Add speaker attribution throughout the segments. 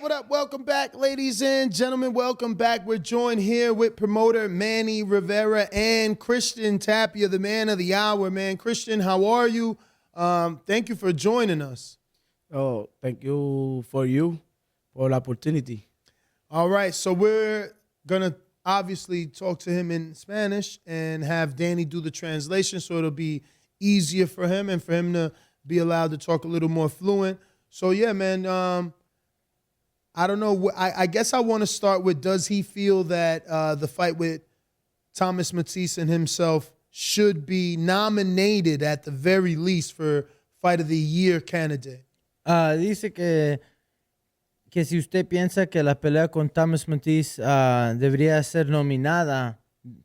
Speaker 1: What up? Welcome back, ladies and gentlemen. Welcome back. We're joined here with promoter Manny Rivera and Christian Tapia, the man of the hour, man. Christian, how are you? Thank you for joining us.
Speaker 2: Oh, thank you for the opportunity.
Speaker 1: All right, so we're going to obviously talk to him in Spanish and have Danny do the translation so it'll be easier for him and for him to be allowed to talk a little more fluent. So, yeah, man, I don't know. I guess I want to start with, does he feel that the fight with Thomas Mattice and himself should be nominated at the very least for Fight of the Year candidate?
Speaker 3: Dice que si usted piensa que la pelea con Thomas Mattice debería ser nominada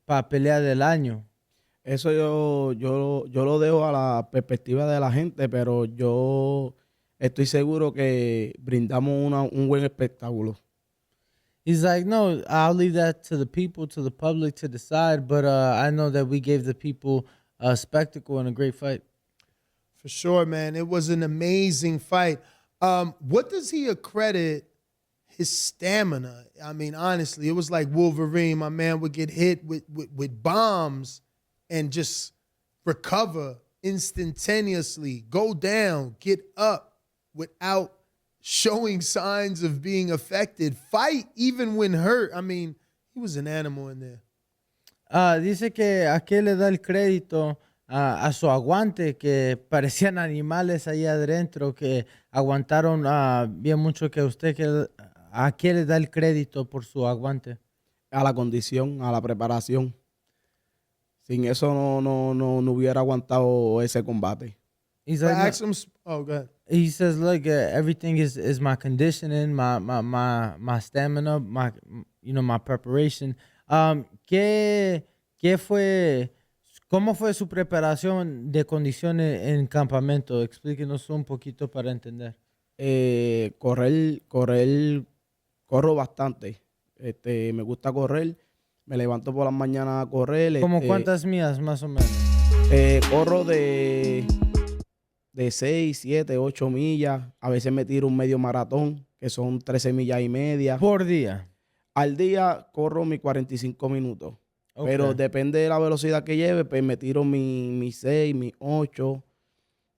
Speaker 3: para pelea del año.
Speaker 2: Eso yo lo dejo a la perspectiva de la gente, pero yo estoy seguro que brindamos un buen espectáculo.
Speaker 3: He's like, no, I'll leave that to the people, to the public to decide, but I know that we gave the people a spectacle and a great fight.
Speaker 1: For sure, man. It was an amazing fight. What does he accredit his stamina? I mean, honestly, it was like Wolverine. My man would get hit with bombs and just recover instantaneously, go down, get up without showing signs of being affected, fight even when hurt. I mean, he was an animal in there.
Speaker 3: Dice que a qué le da el crédito a su aguante, que parecían animales ahí adentro, que aguantaron bien mucho, que usted, ¿a qué le da el crédito por su aguante?
Speaker 2: A la condición, a la preparación. Sin eso no hubiera aguantado ese combate.
Speaker 3: He's like,
Speaker 1: go ahead.
Speaker 3: He says, look, everything is my conditioning, my stamina, my preparation. ¿Cómo fue su preparación de condiciones en campamento? Explíquenos un poquito para entender.
Speaker 2: Corro bastante. Me gusta correr. Me levanto por las mañanas a correr.
Speaker 3: ¿Cómo cuántas millas más o menos?
Speaker 2: Corro de 6, 7, 8 millas. A veces me tiro un medio maratón, que son 13 millas y media.
Speaker 3: ¿Por día?
Speaker 2: Al día corro mis 45 minutos.
Speaker 3: Okay.
Speaker 2: Pero depende de la velocidad que lleve, pues me tiro mis 6, mis 8.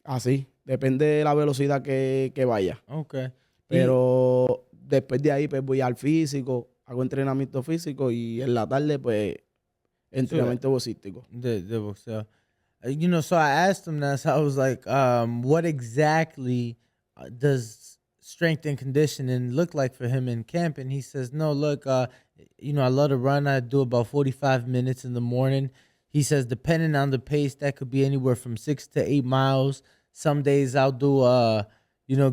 Speaker 2: Así. Depende de la velocidad que vaya.
Speaker 3: Okay.
Speaker 2: Pero después de ahí, pues voy al físico. Hago entrenamiento físico y en la tarde, pues, entrenamiento boxístico.
Speaker 3: De boxeo. So I asked him that. So I was like, what exactly does strength and conditioning look like for him in camp? And he says, no, look, I love to run. I do about 45 minutes in the morning. He says, depending on the pace, that could be anywhere from 6 to 8 miles. Some days I'll do,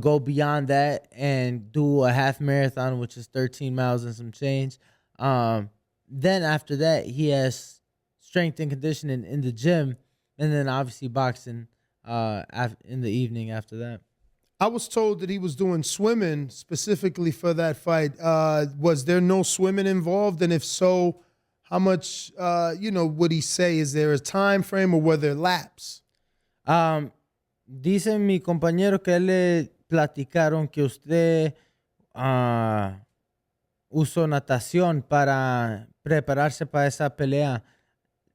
Speaker 3: go beyond that and do a half marathon, which is 13 miles and some change. Then after that, he has strength and conditioning in the gym, and then obviously boxing in the evening after that.
Speaker 1: I was told that he was doing swimming specifically for that fight. Was there no swimming involved? And if so, how much, would he say? Is there a time frame or were there laps?
Speaker 3: Dice mi compañero que le platicaron que usted usó natación para prepararse para esa pelea.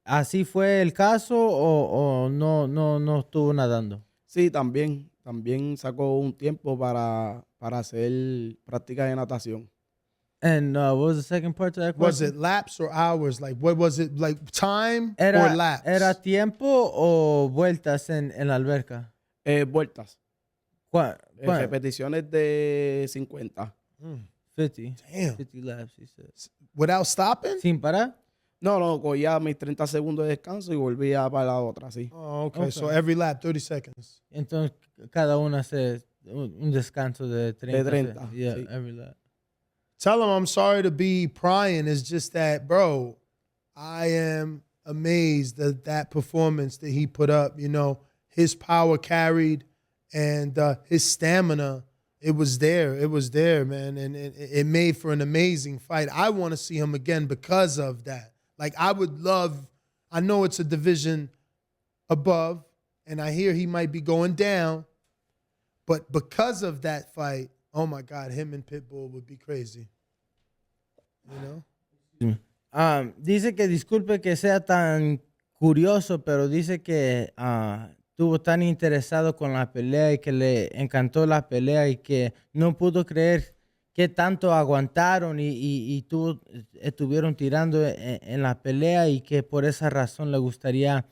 Speaker 3: ¿Así fue el caso o no estuvo nadando?
Speaker 2: Sí, también sacó un tiempo para hacer práctica de natación.
Speaker 3: And what was the second part to that question?
Speaker 1: Was it laps or hours? Like, what was it, like time or laps?
Speaker 3: ¿Era tiempo o vueltas en la alberca?
Speaker 2: Vueltas. Repeticiones de 50.
Speaker 3: 50.
Speaker 1: Damn.
Speaker 3: 50 laps, he says.
Speaker 1: Without stopping?
Speaker 3: ¿Sin parar?
Speaker 2: No, cogía mis 30 segundos de descanso y volvía para la otra, sí.
Speaker 1: Oh, okay. So every lap, 30 seconds.
Speaker 3: Entonces, cada una hace un descanso de 30.
Speaker 2: De 30,
Speaker 3: yeah,
Speaker 2: sí.
Speaker 3: every lap.
Speaker 1: Tell him I'm sorry to be prying. It's just that, bro, I am amazed at that performance that he put up. His power carried and his stamina, it was there. It was there, man. And it made for an amazing fight. I want to see him again because of that. Like, I know it's a division above, and I hear he might be going down, but because of that fight Oh my God, him and Pitbull would be crazy. You know?
Speaker 3: Dice que disculpe que sea tan curioso, pero dice que estuvo tan interesado con la pelea y que le encantó la pelea y que no pudo creer que tanto aguantaron y estuvieron tirando en la pelea y que por esa razón le gustaría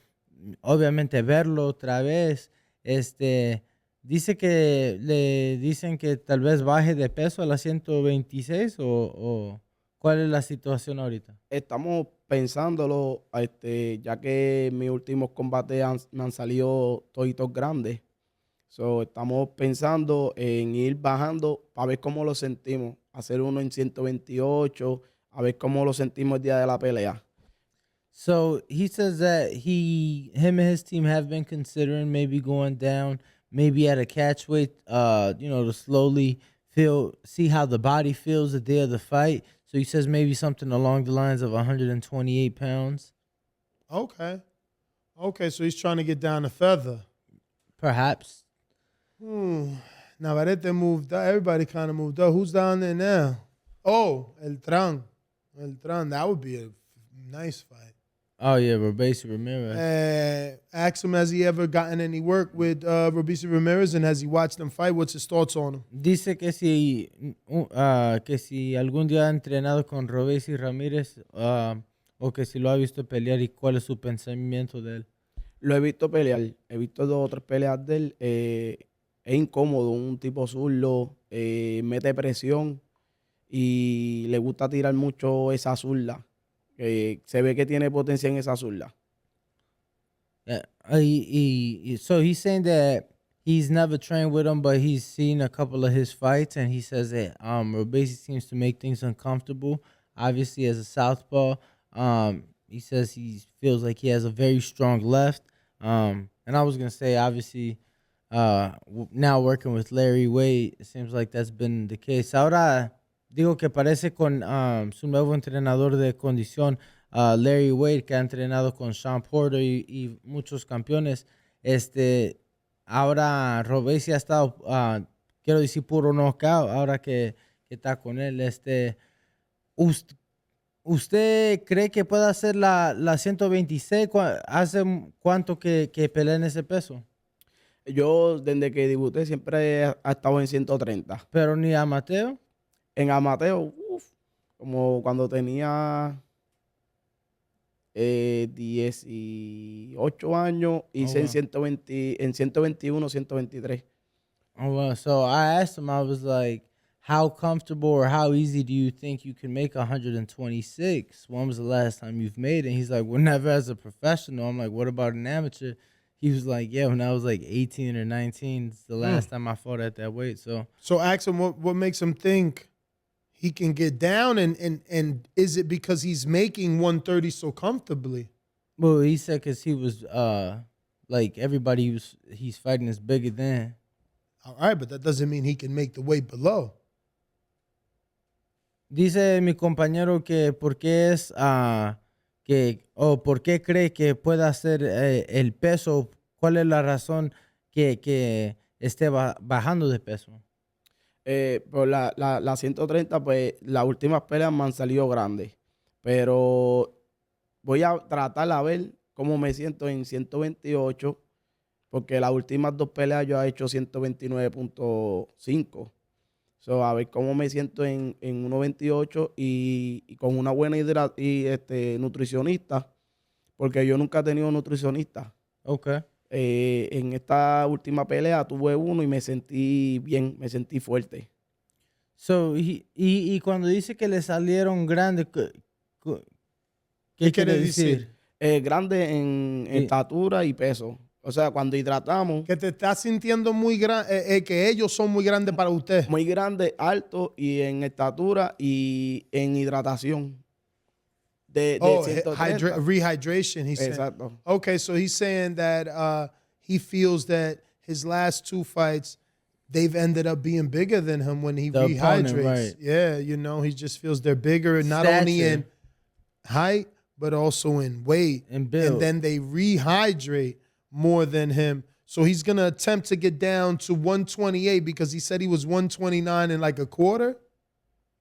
Speaker 3: obviamente verlo otra vez. Dice que le dicen que tal vez baje de peso a las 126 o ¿cuál es la situación ahorita?
Speaker 2: Estamos pensándolo, ya que mis últimos combates me han salido toditos grandes. So, estamos pensando en ir bajando para ver cómo lo sentimos. Hacer uno en 128, a ver cómo lo sentimos el día de la pelea.
Speaker 3: So he says that him and his team have been considering maybe going down, maybe at a catch weight, to slowly see how the body feels the day of the fight. So he says maybe something along the lines of 128 pounds,
Speaker 1: Okay. Okay, so he's trying to get down a feather.
Speaker 3: perhaps.
Speaker 1: Navarrete moved up. Everybody kind of moved up. Who's down there now? Oh, El Tran. El Tran. That would be a nice fight.
Speaker 3: Oh yeah, Robiesy Ramirez.
Speaker 1: Ask him, has he ever gotten any work with Robiesy Ramirez, and has he watched them fight? What's his thoughts on him?
Speaker 3: Dice que si algún día ha entrenado con Robiesy Ramírez o que si lo ha visto pelear y cuál es su pensamiento de él.
Speaker 2: Lo he visto pelear, he visto 2 o 3 peleas de él. Es incómodo, un tipo zurdo, mete presión y le gusta tirar mucho esa zurda. Se ve que tiene potencia en esa zurda.
Speaker 3: Yeah, so he's saying that he's never trained with him, but he's seen a couple of his fights, and he says that Robiesy seems to make things uncomfortable. Obviously, as a southpaw, he says he feels like he has a very strong left. And I was gonna say, obviously, now working with Larry Wade, it seems like that's been the case. Ahora digo que parece con su nuevo entrenador de condición, Larry Wade, que ha entrenado con Sean Porter y muchos campeones. Ahora Robiesy ha estado, quiero decir, puro knockout, ahora que está con él. ¿Usted cree que puede hacer la 126? ¿Hace cuánto que pelea en ese peso?
Speaker 2: Yo, desde que debuté, siempre he estado en 130.
Speaker 3: Pero ni amateur.
Speaker 2: En amateur, como cuando tenía 18 años, hice en 120, en 121, 123.
Speaker 3: Oh, well, so I asked him, I was like, how comfortable or how easy do you think you can make 126? When was the last time you've made it? And he's like, well, never as a professional. I'm like, what about an amateur? He was like, yeah, when I was like 18 or 19, it's the last time I fought at that weight. So
Speaker 1: ask him what makes him think he can get down, and is it because he's making 130 so comfortably?
Speaker 3: Well, he said because he was like everybody he's fighting is bigger than.
Speaker 1: All right, but that doesn't mean he can make the weight below.
Speaker 3: Dice mi compañero que por qué es por qué cree que pueda hacer el peso, cuál es la razón que esté bajando de peso.
Speaker 2: Pues la 130, pues las últimas peleas me han salido grandes. Pero voy a tratar a ver cómo me siento en 128, porque las últimas 2 peleas yo he hecho 129.5. So, a ver cómo me siento en 1.28 y con una buena nutricionista, porque yo nunca he tenido nutricionista.
Speaker 3: Okay.
Speaker 2: En esta última pelea tuve uno y me sentí bien, me sentí fuerte.
Speaker 3: So, y cuando dice que le salieron grandes, ¿qué quiere decir?
Speaker 2: Grande en estatura y peso. O sea, cuando hidratamos...
Speaker 1: Que te estás sintiendo muy grande, que ellos son muy grandes para usted.
Speaker 2: Muy grande, alto y en estatura y en hidratación. De 130.
Speaker 1: Rehydration, he's saying.
Speaker 2: Exacto.
Speaker 1: Okay, so he's saying that he feels that his last 2 fights, they've ended up being bigger than him when he rehydrates.
Speaker 3: Opponent, right.
Speaker 1: Yeah, he just feels they're bigger, not only in height, but also in weight.
Speaker 3: And build.
Speaker 1: And then they rehydrate more than him So he's going to attempt to get down to 128 because he said he was 129 and like a quarter.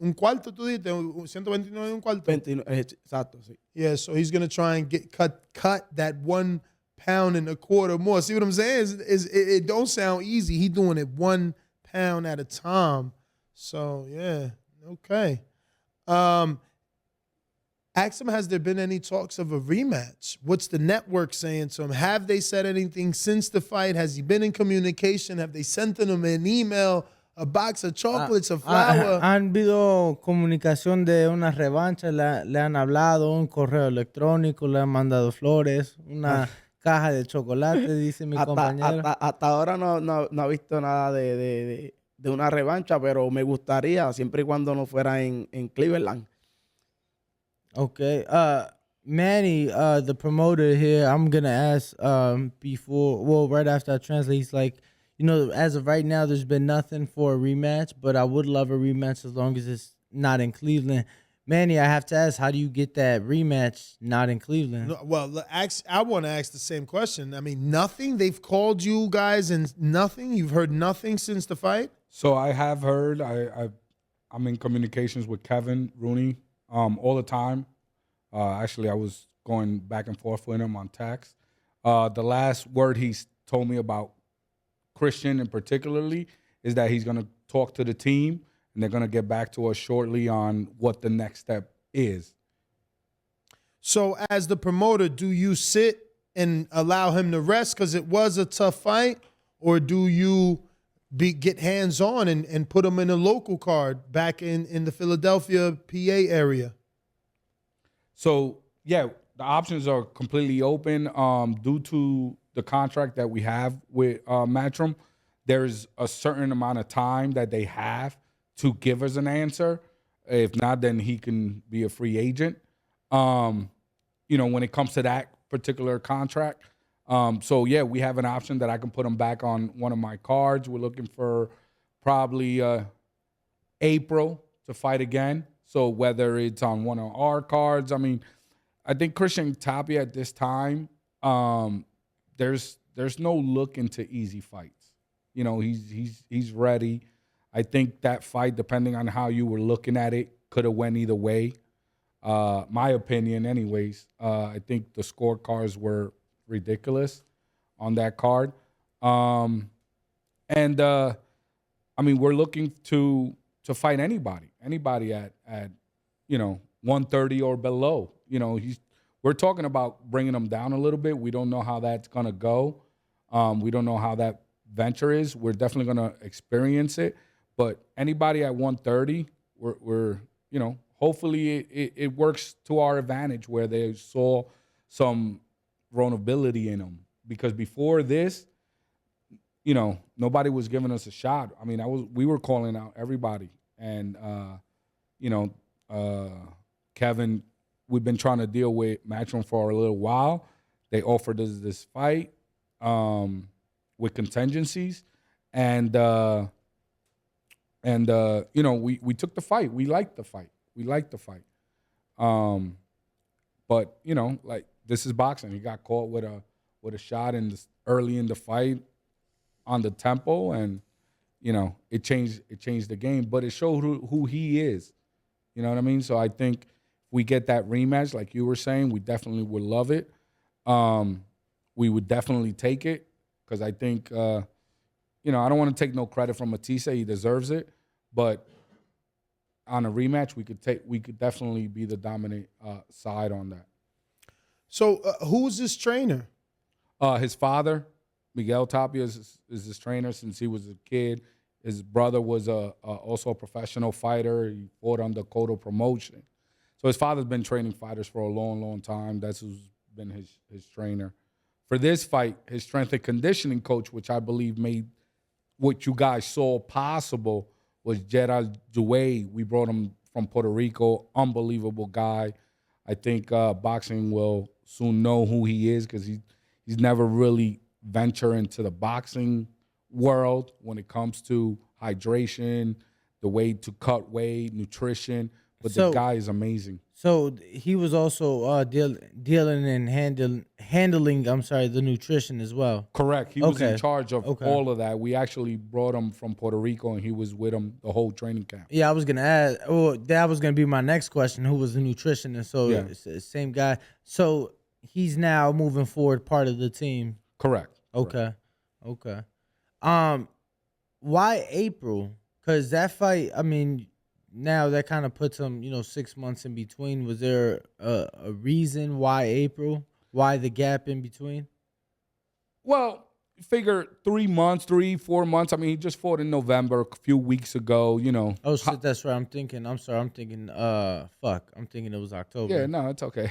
Speaker 1: Un cuarto, tú dijiste, 129 y un cuarto.
Speaker 2: 29, exacto, sí.
Speaker 1: Yeah, so he's gonna try and get cut that 1 pound and a quarter more. See what I'm saying? It don't sound easy. He doing it 1 pound at a time. So yeah, okay. Ask him, has there been any talks of a rematch? What's the network saying to him? Have they said anything since the fight? Has he been in communication? Have they sent him an email, a box of chocolates, a flower?
Speaker 3: Han habido comunicación de una revancha, le han hablado, un correo electrónico, le han mandado flores, una caja de chocolate, dice mi compañero.
Speaker 2: Hasta ahora no ha visto nada de una revancha, pero me gustaría, siempre y cuando no fuera en Cleveland.
Speaker 3: Okay. Manny, the promoter here, I'm going to ask right after I translate, he's like, you know, as of right now, there's been nothing for a rematch, but I would love a rematch as long as it's not in Cleveland. Manny, I have to ask, how do you get that rematch not in Cleveland?
Speaker 1: No, well, I want to ask the same question. I mean, nothing? They've called you guys and nothing? You've heard nothing since the fight?
Speaker 4: So I have heard. I'm in communications with Kevin Rooney all the time. Actually, I was going back and forth with him on text. The last word he's told me about Christian in particularly is that he's going to talk to the team and they're going to get back to us shortly on what the next step is.
Speaker 1: So as the promoter, do you sit and allow him to rest because it was a tough fight, or do you get hands-on and put him in a local card back in the Philadelphia, PA area?
Speaker 4: So, yeah, the options are completely open. Due to the contract that we have with Matchroom, there's a certain amount of time that they have to give us an answer. If not, then he can be a free agent. You know, when it comes to that particular contract. So, yeah, we have an option that I can put him back on one of my cards. We're looking for probably April to fight again. So whether it's on one of our cards, I mean, I think Christian Tapia at this time, there's no look into easy fights. You know, he's ready. I think that fight, depending on how you were looking at it, could have went either way. My opinion, anyways. I think the scorecards were ridiculous on that card. I mean, we're looking to fight anybody at you know, 130 or below. You know, we're talking about bringing him down a little bit. We don't know how that's gonna go. We don't know how that venture is. We're definitely gonna experience it. But anybody at 130, we're you know, hopefully it works to our advantage where they saw some vulnerability in him. Because before this, you know, nobody was giving us a shot. I mean, we were calling out everybody. And, you know, Kevin, we've been trying to deal with Matchroom for a little while. They offered us this fight with contingencies. And you know, we took the fight. We liked the fight. But, you know, like, this is boxing. He got caught with a shot early in the fight on the tempo, and you know, it changed the game, but it showed who he is. You know what I mean? So I think if we get that rematch, like you were saying, we definitely would love it. We would definitely take it because I think, you know, I don't want to take no credit from Mattice. He deserves it, but on a rematch, we could definitely be the dominant side on that.
Speaker 1: So who's his trainer?
Speaker 4: His father, Miguel Tapia, is his trainer since he was a kid. His brother was also a professional fighter. He fought under Cotto Promotion. So his father's been training fighters for a long, long time. That's who's been his trainer. For this fight, his strength and conditioning coach, which I believe made what you guys saw possible, was Gerald Duay. We brought him from Puerto Rico. Unbelievable guy. I think boxing will soon know who he is because he's never really ventured into the boxing world when it comes to hydration, the way to cut weight, nutrition. but
Speaker 3: So-
Speaker 4: the guy is amazing.
Speaker 3: So he was also dealing and handling. I'm sorry, the nutrition as well.
Speaker 4: Correct. He was in
Speaker 3: Okay.
Speaker 4: charge of
Speaker 3: Okay.
Speaker 4: all of that. We actually brought him from Puerto Rico, and he was with him the whole training camp.
Speaker 3: Yeah, I was gonna add. Well, that was gonna be my next question. Who was the nutritionist? So
Speaker 4: Yeah.
Speaker 3: it's the same guy. So he's now moving forward, part of the team.
Speaker 4: Correct.
Speaker 3: Okay. Okay. Why April? Because that fight, I mean, now that kind of puts him, 6 months in between. Was there a reason why April? Why the gap in between?
Speaker 4: Well, figure 3 months, 4 months. I mean, he just fought in November a few weeks ago.
Speaker 3: Oh shit, that's right. I'm thinking. I'm sorry. I'm thinking. Fuck. I'm thinking it was October.
Speaker 4: Yeah, no, it's okay.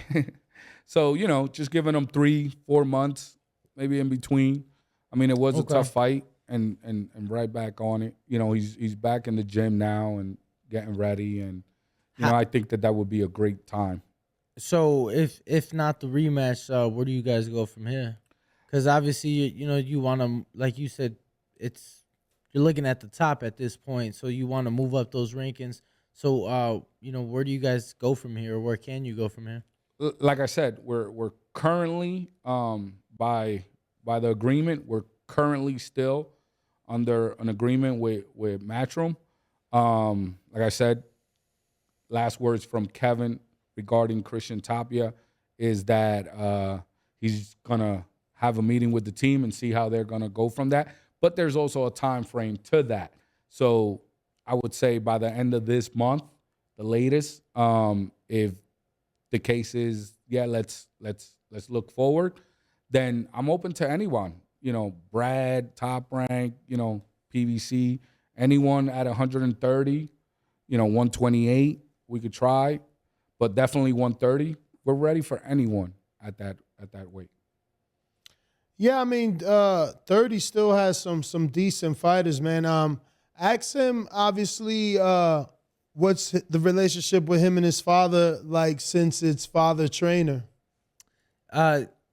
Speaker 4: So, just giving him 3-4 months, maybe in between. I mean, it was a
Speaker 3: Okay.
Speaker 4: tough fight, and right back on it. He's back in the gym now and getting ready, and I think that would be a great time.
Speaker 3: So if not the rematch, where do you guys go from here? Because obviously, you want to, like you said, you're looking at the top at this point, so you want to move up those rankings. So, where do you guys go from here? Or where can you go from here?
Speaker 4: Like I said, we're currently by the agreement, we're currently still under an agreement with Matchroom. Like I said, last words from Kevin regarding Christian Tapia is that he's gonna have a meeting with the team and see how they're gonna go from that. But there's also a time frame to that. So I would say by the end of this month, the latest, if the case is, yeah, let's look forward, then I'm open to anyone. Brad, Top Rank, PVC, anyone at 130, 128, we could try, but definitely 130. We're ready for anyone at that weight.
Speaker 1: Yeah, I mean, 30 still has some decent fighters, man. Ask him, obviously, what's the relationship with him and his father like since it's father trainer?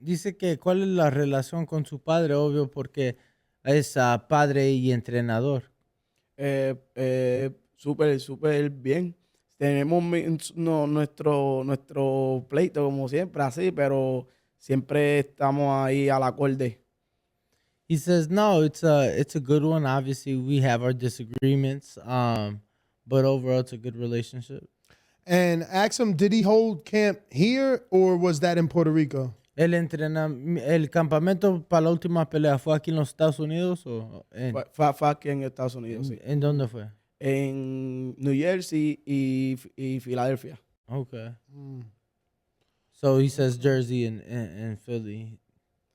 Speaker 3: Dice que cuál es la relación con su padre, obvio, porque es padre y entrenador.
Speaker 2: Súper bien. Tenemos nuestro pleito como siempre, así, pero siempre estamos ahí al acorde.
Speaker 3: He says, no, it's a good one. Obviously, we have our disagreements, but overall, it's a good relationship.
Speaker 1: And ask him, did he hold camp here or was that in Puerto Rico?
Speaker 3: El campamento para la última pelea fue aquí en los Estados Unidos o
Speaker 2: Fue aquí en Estados Unidos, sí.
Speaker 3: ¿En dónde fue?
Speaker 2: En New Jersey y Filadelfia.
Speaker 3: Okay. So he says Jersey and Philly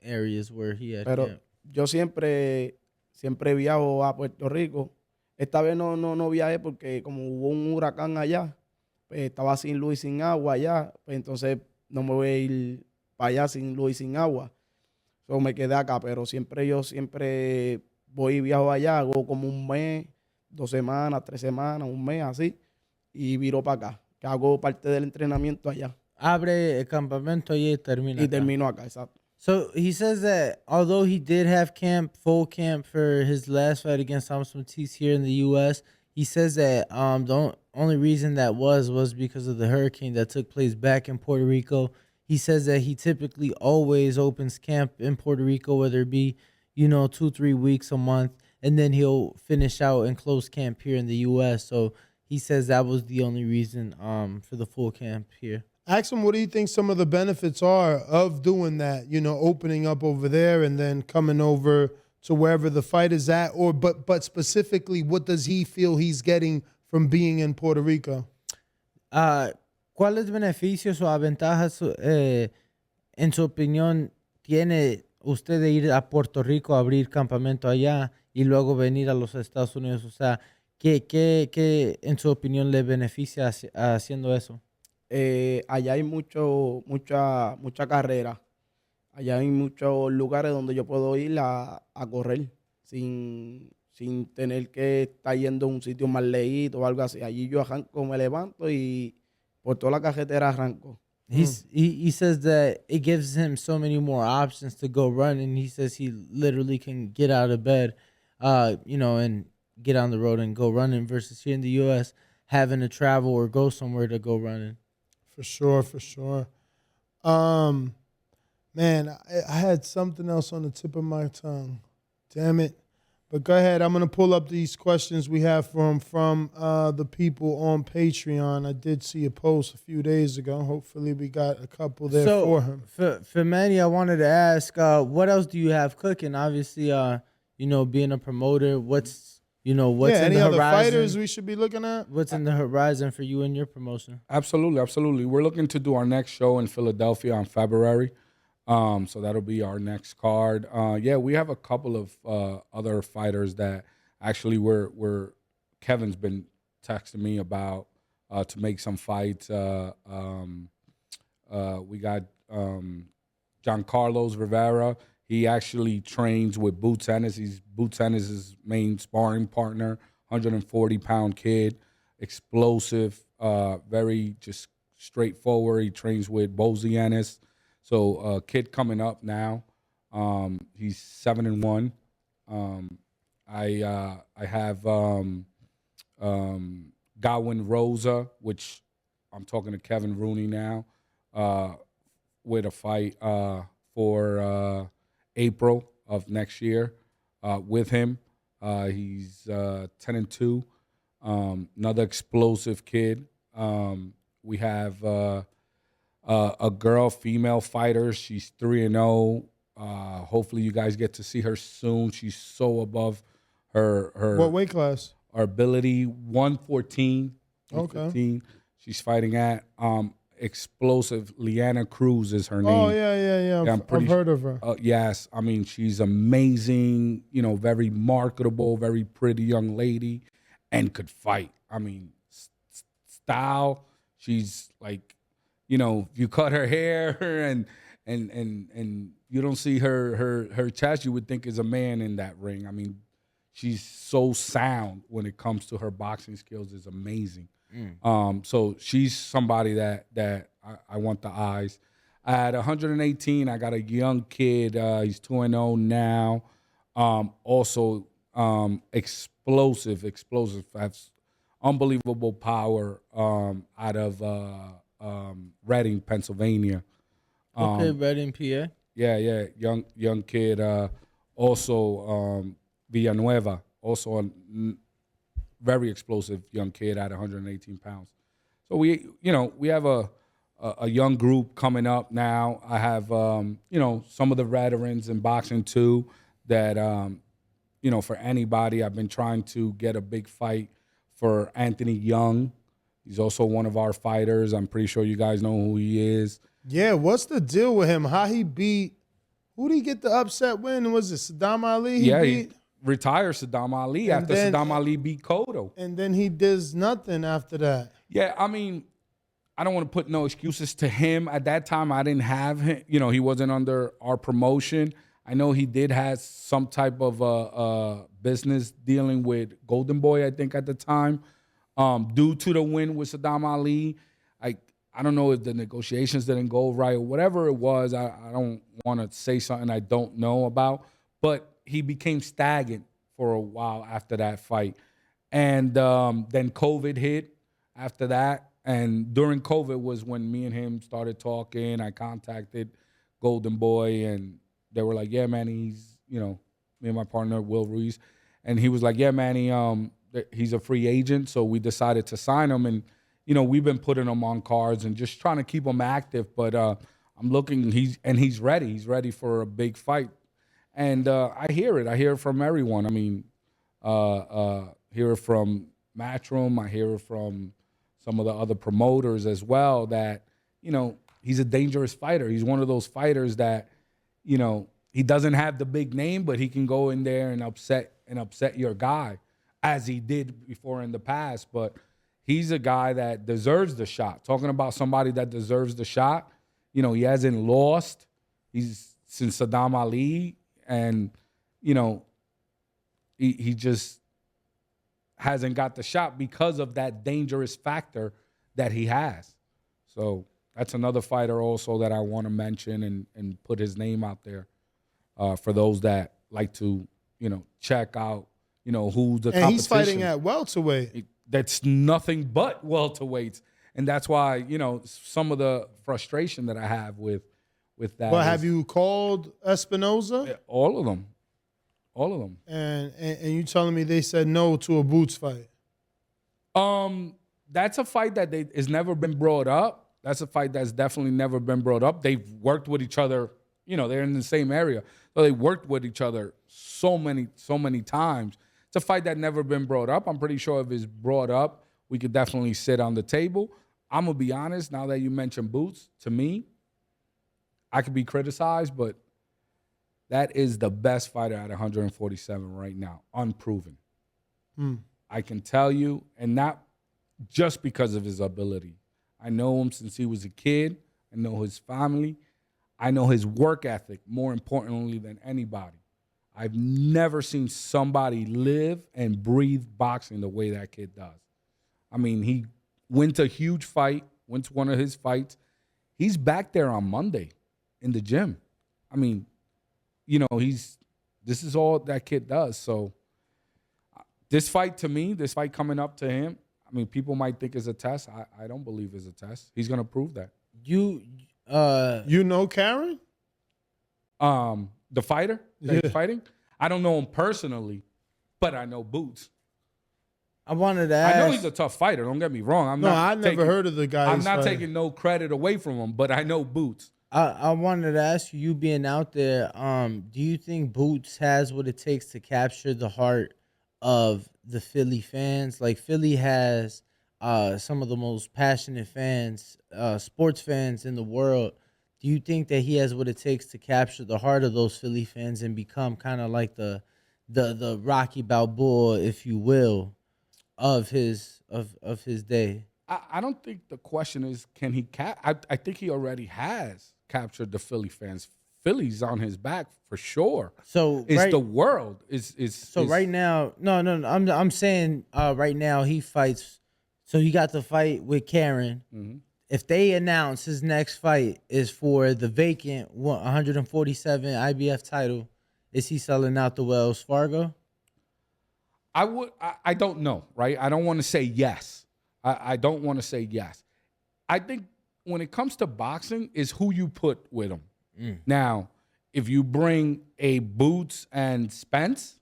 Speaker 3: areas where he had
Speaker 2: Pero
Speaker 3: camp.
Speaker 2: yo siempre viajo a Puerto Rico. Esta vez no viajé porque como hubo un huracán allá, pues estaba sin luz y sin agua allá, pues entonces no me voy a ir para allá sin luz y sin agua. So me quedé acá, pero yo siempre voy y viajo allá, hago como un mes, 2 semanas, 3 semanas, un mes así, y viro para acá, que hago parte del entrenamiento allá.
Speaker 3: Abre el campamento y termina.
Speaker 2: Y
Speaker 3: acá.
Speaker 2: termino acá, exacto.
Speaker 3: So he says that although he did have full camp for his last fight against Mattice here in the U.S., he says that the only reason that was because of the hurricane that took place back in Puerto Rico. He says that he typically always opens camp in Puerto Rico, whether it be, 2-3 weeks a month, and then he'll finish out and close camp here in the U.S. So he says that was the only reason for the full camp here.
Speaker 1: Ask him, what do you think some of the benefits are of doing that, opening up over there and then coming over to wherever the fight is at, but specifically, what does he feel he's getting from being in Puerto Rico?
Speaker 3: ¿Cuáles beneficios o ventajas, en su opinión, tiene usted de ir a Puerto Rico a abrir campamento allá y luego venir a los Estados Unidos? O sea, ¿qué en su opinión le beneficia haciendo eso?
Speaker 2: Allá hay mucha carrera. Allá hay muchos lugares donde yo puedo ir a correr sin tener que estar yendo a un sitio más leído o algo así. Allí yo arranco, me levanto y por toda la carretera arranco.
Speaker 3: He says that it gives him so many more options to go run, and he says he literally can get out of bed, and get on the road and go running versus here in the U.S. having to travel or go somewhere to go running.
Speaker 1: For sure, for sure. Man, I had something else on the tip of my tongue. Damn it. But go ahead. I'm going to pull up these questions we have from the people on Patreon. I did see a post a few days ago. Hopefully we got a couple there for him.
Speaker 3: For Manny, I wanted to ask, what else do you have cooking? Obviously, being a promoter, what's in
Speaker 1: any
Speaker 3: the
Speaker 1: other
Speaker 3: horizon?
Speaker 1: fighters we should be looking at?
Speaker 3: What's in the horizon for you and your promotion?
Speaker 4: Absolutely. We're looking to do our next show in Philadelphia on February. So that'll be our next card. We have a couple of other fighters that actually we're Kevin's been texting me about to make some fights. We got Giancarlos Rivera. He actually trains with Boots Ennis. He's Boots Ennis' main sparring partner. 140-pound kid, explosive, very just straightforward. He trains with Bozy Ennis. So kid coming up now. He's 7-1. I have Godwin Rosa, which I'm talking to Kevin Rooney now, with a fight for April of next year with him. He's 10-2. Another explosive kid. We have a girl, female fighter. She's 3-0. Hopefully, you guys get to see her soon. She's so above her.
Speaker 1: What weight class?
Speaker 4: Our ability 114.
Speaker 1: Okay.
Speaker 4: She's fighting at explosive. Liana Cruz is her name.
Speaker 1: Oh yeah. I've heard of her.
Speaker 4: Yes, I mean she's amazing. Very marketable, very pretty young lady, and could fight. I mean, style. She's like, you cut her hair and you don't see her chest, you would think is a man in that ring. I mean, she's so sound when it comes to her boxing skills. Is amazing. So she's somebody that I want the eyes. At 118, I got a young kid. He's 2-0 now. Also explosive. Has unbelievable power out of Reading, Pennsylvania.
Speaker 3: Okay, Reading, PA.
Speaker 4: Yeah. Young kid. Also Villanueva. Also a very explosive young kid at 118 pounds. So we have a young group coming up now. I have some of the veterans in boxing too that for anybody. I've been trying to get a big fight for Anthony Young. He's also one of our fighters. I'm pretty sure you guys know who he is.
Speaker 1: Yeah, what's the deal with him? How he beat? Who did he get the upset win? Was it Saddam Ali?
Speaker 4: He retired Saddam Ali after Saddam Ali beat Cotto.
Speaker 1: And then he does nothing after that.
Speaker 4: Yeah, I mean, I don't want to put no excuses to him. At that time, I didn't have him. He wasn't under our promotion. I know he did have some type of business dealing with Golden Boy, I think, at the time. Due to the win with Saddam Ali, I don't know if the negotiations didn't go right or whatever it was. I don't want to say something I don't know about. But he became stagnant for a while after that fight. And then COVID hit after that. And during COVID was when me and him started talking. I contacted Golden Boy, and they were like, yeah, man, he's, me and my partner, Will Ruiz. And he was like, yeah, man, he's a free agent. So we decided to sign him. And, we've been putting him on cards and just trying to keep him active. But I'm looking, he's ready. He's ready for a big fight. And I hear it. I hear it from everyone. I mean, hear it from Matchroom. I hear it from some of the other promoters as well that, he's a dangerous fighter. He's one of those fighters that, he doesn't have the big name, but he can go in there and upset your guy as he did before in the past. But he's a guy that deserves the shot. Talking about somebody that deserves the shot, he hasn't lost. He's since Saddam Ali. And, he just hasn't got the shot because of that dangerous factor that he has. So that's another fighter also that I want to mention and put his name out there for those that like to, check out, who the competition.
Speaker 1: And he's fighting at welterweight.
Speaker 4: that's nothing but welterweights. And that's why, you know, some of the frustration that I have with that.
Speaker 1: But have you called Espinoza?
Speaker 4: All of them. All of them.
Speaker 1: And you telling me they said no to a Boots fight?
Speaker 4: That's a fight that has never been brought up. That's a fight that's definitely never been brought up. They've worked with each other. You know, they're in the same area. So they worked with each other so many times. It's a fight that never been brought up. I'm pretty sure if it's brought up, we could definitely sit on the table. I'm going to be honest, now that you mentioned Boots, to me, I could be criticized, but that is the best fighter at 147 right now, unproven. I can tell you, and not just because of his ability. I know him since he was a kid. I know his family. I know his work ethic, more importantly than anybody. I've never seen somebody live and breathe boxing the way that kid does. I mean, he went to a huge fight, went to one of his fights. He's back there on Monday in the gym. I mean, you know, this is all that kid does. So this fight to me, this fight coming up to him, I mean, people might think it's a test. I don't believe it's a test. He's going to prove that.
Speaker 3: You
Speaker 1: know Karen?
Speaker 4: The fighter that he's fighting? I don't know him personally, but I know Boots.
Speaker 3: I wanted to ask.
Speaker 4: I know he's a tough fighter. Don't get me wrong.
Speaker 1: I never heard of the guy.
Speaker 4: I'm not taking no credit away from him, but I know Boots.
Speaker 3: I wanted to ask you being out there, do you think Boots has what it takes to capture the heart of the Philly fans? Like, Philly has some of the most passionate fans, sports fans in the world. Do you think that he has what it takes to capture the heart of those Philly fans and become kind of like the Rocky Balboa, if you will, of his day?
Speaker 4: I don't think the question is, can he I think he already has captured the Philly fans. Philly's on his back for sure.
Speaker 3: So
Speaker 4: it's the world.
Speaker 3: Right now, no. I'm saying right now he fights. So he got the fight with Karen.
Speaker 4: Mm-hmm.
Speaker 3: If they announce his next fight is for the vacant 147 IBF title, is he selling out the Wells Fargo?
Speaker 4: I don't know, right? I don't want to say yes. I don't want to say yes. I think when it comes to boxing, is who you put with him. Now, if you bring a Boots and Spence,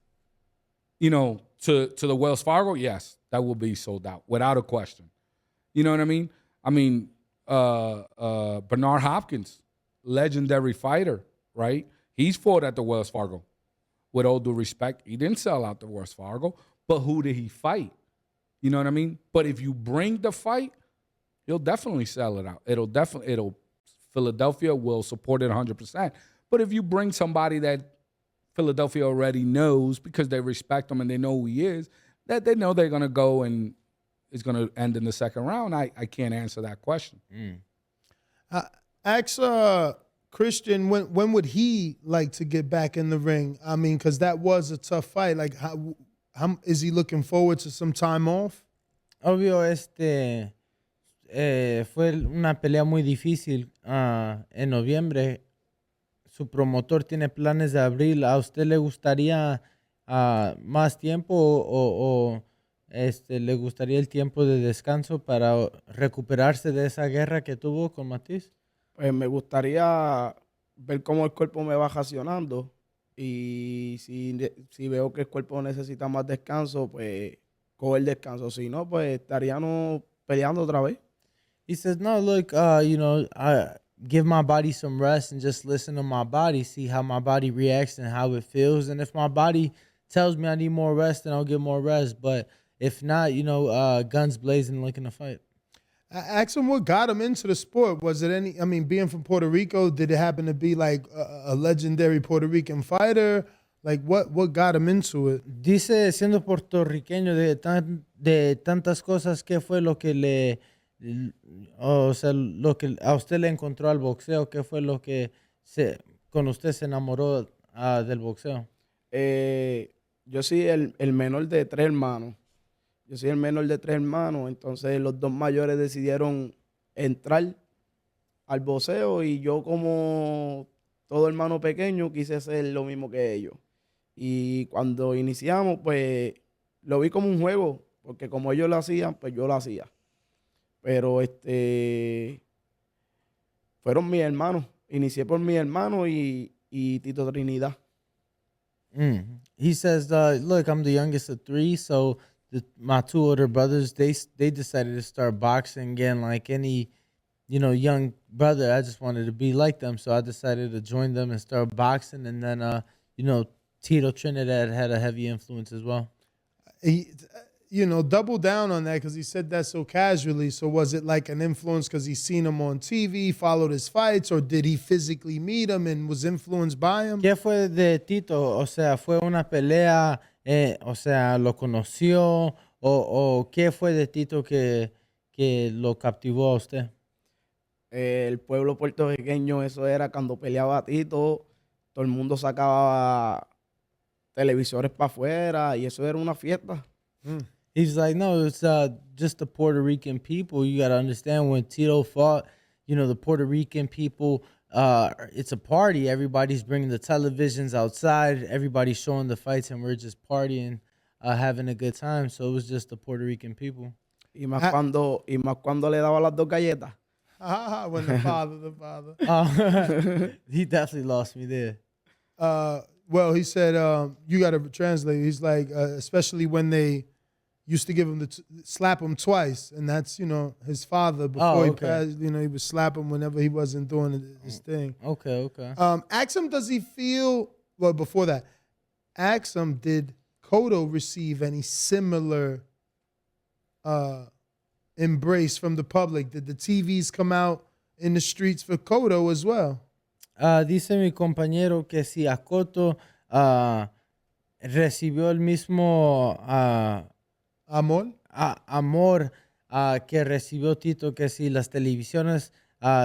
Speaker 4: you know, to the Wells Fargo, yes, that will be sold out without a question. You know what I mean? I mean, Bernard Hopkins, legendary fighter, right? He's fought at the Wells Fargo. With all due respect, he didn't sell out the Wells Fargo, but who did he fight? You know what I mean? But if you bring the fight, he'll definitely sell it out. Philadelphia will support it 100%. But if you bring somebody that Philadelphia already knows because they respect him and they know who he is, that they know they're going to go and it's going to end in the second round, I can't answer that question.
Speaker 1: Ask Christian, when would he like to get back in the ring? I mean, because that was a tough fight. Like, how is he looking forward to some time off?
Speaker 3: Obvio, fue una pelea muy difícil en noviembre. Su promotor tiene planes de abril. ¿A usted le gustaría más tiempo o le gustaría el tiempo de descanso para recuperarse de esa guerra que tuvo con Mattice?
Speaker 2: Pues me gustaría ver cómo el cuerpo me va reaccionando y si veo que el cuerpo necesita más descanso, pues coger descanso. Si no, pues estaríamos peleando otra vez.
Speaker 3: He says, no, look, give my body some rest and just listen to my body, see how my body reacts and how it feels. And if my body tells me I need more rest, then I'll get more rest. But if not, guns blazing, looking to fight.
Speaker 1: I asked him what got him into the sport. Was it being from Puerto Rico, did it happen to be like a legendary Puerto Rican fighter? Like, what got him into it?
Speaker 3: Dice, siendo puertorriqueño de tantas cosas, ¿qué fue lo que lo que a usted le encontró al boxeo? ¿Qué fue lo que con usted se enamoró del boxeo?
Speaker 2: Yo soy el menor de 3 hermanos. Entonces los 2 mayores decidieron entrar al boxeo y yo, como todo hermano pequeño, quise hacer lo mismo que ellos. Y cuando iniciamos, pues lo vi como un juego. porque como ellos lo hacían, pues yo lo hacía. Pero fueron mis hermanos. Inicié por mis hermanos y Tito Trinidad.
Speaker 3: He says, look, I'm the youngest of three, so my two older brothers, they decided to start boxing again. Like any, young brother, I just wanted to be like them, so I decided to join them and start boxing. And then, Tito Trinidad had a heavy influence as well.
Speaker 1: He, double down on that because he said that so casually. So was it like an influence because he seen him on TV, followed his fights, or did he physically meet him and was influenced by him?
Speaker 3: ¿Qué fue de Tito? O sea, ¿fue una pelea? O sea, ¿lo conoció? ¿O qué fue de Tito que lo captivó a usted?
Speaker 2: El pueblo puertorriqueño, eso era cuando peleaba Tito, todo el mundo sacaba televisores para afuera y eso era una fiesta.
Speaker 3: He's like, no, it's just the Puerto Rican people. You got to understand when Tito fought, the Puerto Rican people, it's a party. Everybody's bringing the televisions outside. Everybody's showing the fights, and we're just partying, having a good time. So it was just the Puerto Rican people.
Speaker 2: Y más cuando le daba las dos galletas.
Speaker 1: When the father.
Speaker 3: He definitely lost me there.
Speaker 1: Well, he said, you got to translate. He's like, especially when they used to give him slap him twice, and that's his father before he passed. He would slap him whenever he wasn't doing his thing.
Speaker 3: Okay.
Speaker 1: Ask him, does he feel? Well, before that, ask him, did Cotto receive any similar embrace from the public? Did the TVs come out in the streets for Cotto as well?
Speaker 3: Dice mi compañero que si a Cotto recibió el mismo amor que recibió Tito, que si las televisiones,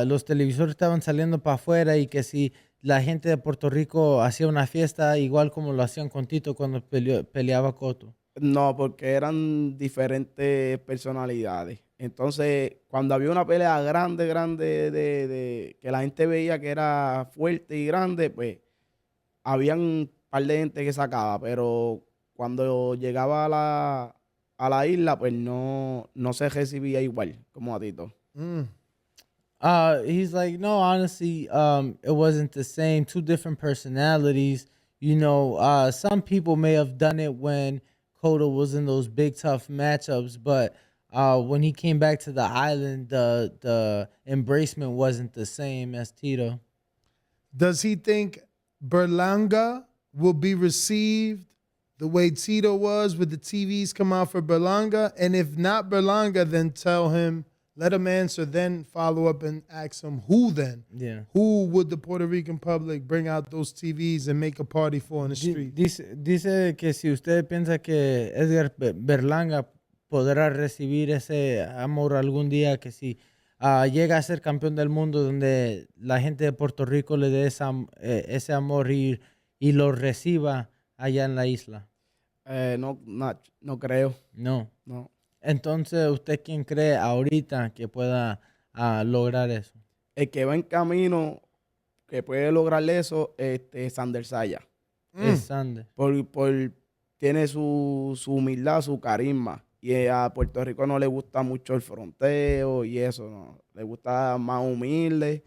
Speaker 3: los televisores estaban saliendo para afuera y que si la gente de Puerto Rico hacía una fiesta igual como lo hacían con Tito cuando peleaba Cotto.
Speaker 2: No, porque eran diferentes personalidades. Entonces, cuando había una pelea grande, de que la gente veía que era fuerte y grande, pues habían un par de gente que sacaba, pero cuando llegaba a la isla, pues no se recibía igual como a Tito.
Speaker 3: He's like, no, honestly, it wasn't the same. Two different personalities. Some people may have done it when Cotto was in those big, tough matchups, but when he came back to the island, the embracement wasn't the same as Tito.
Speaker 1: Does he think Berlanga will be received the way Tito was with the TVs come out for Berlanga? And if not Berlanga, then tell him, let him answer, then follow up and ask him who then?
Speaker 3: Yeah.
Speaker 1: Who would the Puerto Rican public bring out those TVs and make a party for in the street?
Speaker 3: Dice que si usted piensa que Edgar Berlanga podrá recibir ese amor algún día, que si llega a ser campeón del mundo, donde la gente de Puerto Rico le dé ese amor y lo reciba allá en la isla.
Speaker 2: No creo.
Speaker 3: No. Entonces, ¿usted quién cree ahorita que pueda lograr eso?
Speaker 2: El que va en camino que puede lograr eso es Sander Saya.
Speaker 3: Es Sander.
Speaker 2: Tiene su humildad, su carisma. Y a Puerto Rico no le gusta mucho el fronteo y eso, ¿no? Le gusta más humilde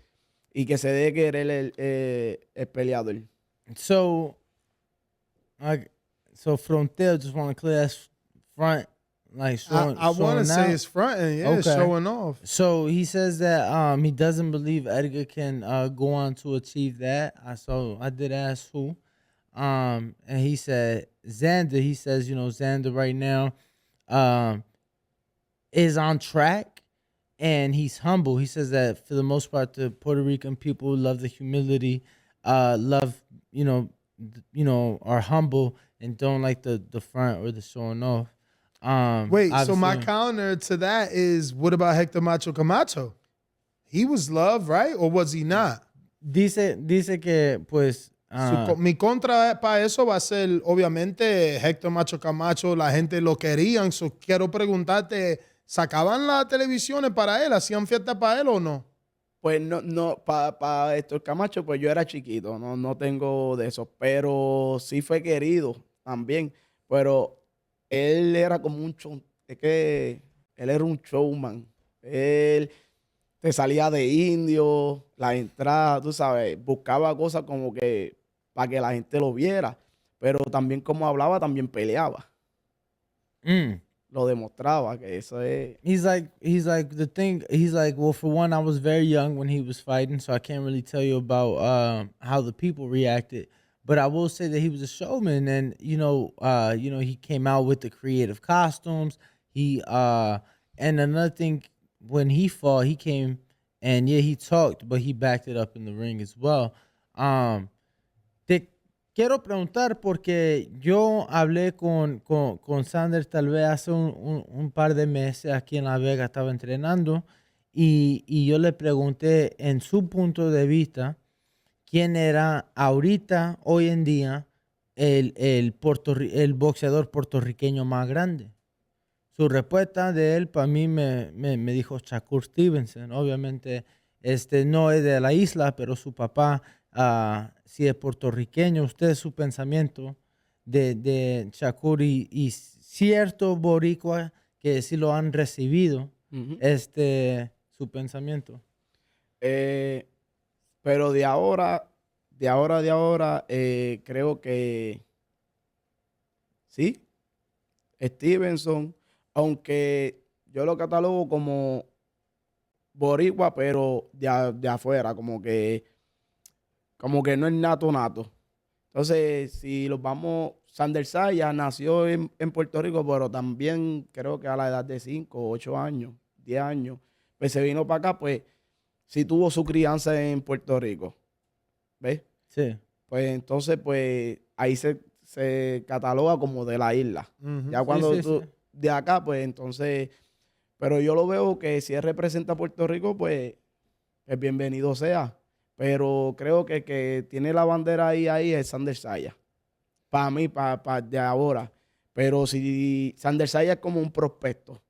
Speaker 2: y que se dé querer el peleador.
Speaker 3: So fronteo, just want to clear that's front, like showing.
Speaker 1: I want to say it's fronting, it's showing off.
Speaker 3: So he says that he doesn't believe Edgar can go on to achieve that. So I did ask who, and he said Xander. He says Xander right now is on track and he's humble. He says that for the most part, the Puerto Rican people love the humility, love are humble and don't like the front or the showing off.
Speaker 1: Wait, so my counter to that is, what about Hector Macho Camacho? He was loved, right? Or was he not?
Speaker 3: Dice que, pues...
Speaker 1: mi contra para eso va a ser, obviamente, Hector Macho Camacho, la gente lo querían. So quiero preguntarte, ¿sacaban las televisiones para él? ¿Hacían fiesta para él o no?
Speaker 2: Pues no, para Héctor Camacho, pues yo era chiquito, no tengo de eso, pero sí fue querido también, pero él era como un es que él era un showman. Él te salía de indio, la entrada, tú sabes, buscaba cosas como que para que la gente lo viera, pero también como hablaba, también peleaba,
Speaker 3: Mm.
Speaker 2: lo demostraba, que eso es...
Speaker 3: He's like the thing. He's like, well, for one, I was very young when he was fighting, so I can't really tell you about how the people reacted. But I will say that he was a showman, and he came out with the creative costumes. And another thing, when he fought, he came and yeah, he talked, but he backed it up in the ring as well. Te quiero preguntar porque yo hablé con Sanders tal vez hace un par de meses aquí en La Vega, estaba entrenando y yo le pregunté en su punto de vista quién era ahorita, hoy en día, el boxeador puertorriqueño más grande. Su respuesta de él para mí me dijo Shakur Stevenson. Obviamente no es de la isla, pero su papá sí es puertorriqueño. Usted su pensamiento de Shakur y cierto boricua que sí lo han recibido,
Speaker 2: Ujú.
Speaker 3: su pensamiento.
Speaker 2: Pero creo que sí, Stevenson, aunque yo lo catalogo como boricua, pero de afuera, como que no es nato nato. Entonces, si los vamos, Sanders Saya nació en Puerto Rico, pero también creo que a la edad de 5, 8 años, 10 años, pues se vino para acá, pues sí tuvo su crianza en Puerto Rico, ¿ves?
Speaker 3: Sí.
Speaker 2: Pues entonces, pues ahí se cataloga como de la isla. Ya
Speaker 3: Sí,
Speaker 2: cuando
Speaker 3: sí, sí.
Speaker 2: tú, de acá, pues entonces, pero yo lo veo que si él representa a Puerto Rico, pues bienvenido sea. Pero creo que el que tiene la bandera ahí es Sanders Saya. Para mí, para de ahora. Pero si Sanders Saya es como un prospecto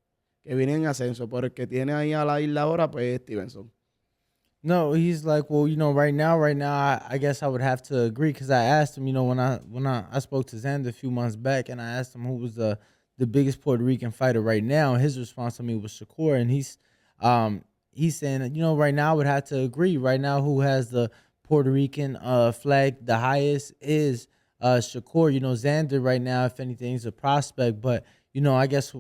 Speaker 2: que viene en ascenso, pero el que tiene ahí a la isla ahora, pues es Stevenson.
Speaker 3: No, he's like, well, right now, I guess I would have to agree because I asked him, when I spoke to Xander a few months back, and I asked him who was the biggest Puerto Rican fighter right now. His response to me was Shakur, and he's saying that, right now I would have to agree. Right now, who has the Puerto Rican flag the highest is Shakur. Xander right now, if anything, is a prospect, but I guess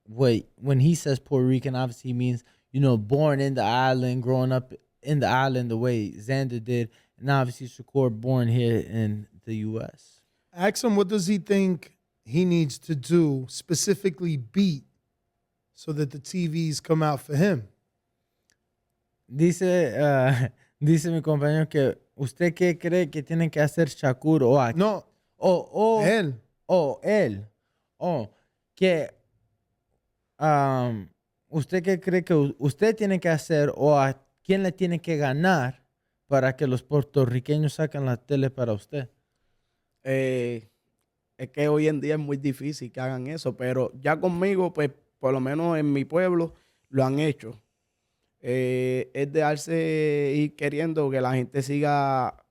Speaker 3: when he says Puerto Rican, obviously he means born in the island, growing up in the island the way Xander did, and obviously Shakur born here in the U.S.
Speaker 1: Ask him what does he think he needs to do, specifically beat, so that the TVs come out for him.
Speaker 3: Dice mi compañero que usted qué cree que tiene que hacer Shakur
Speaker 1: No, él.
Speaker 3: él que usted qué cree que usted tiene que hacer o a quién le tiene que ganar para que los puertorriqueños saquen la tele para usted.
Speaker 2: Es que hoy en día es muy difícil que hagan eso, pero ya conmigo, pues por lo menos en mi pueblo, lo han hecho. Es dejarse ir queriendo que la gente siga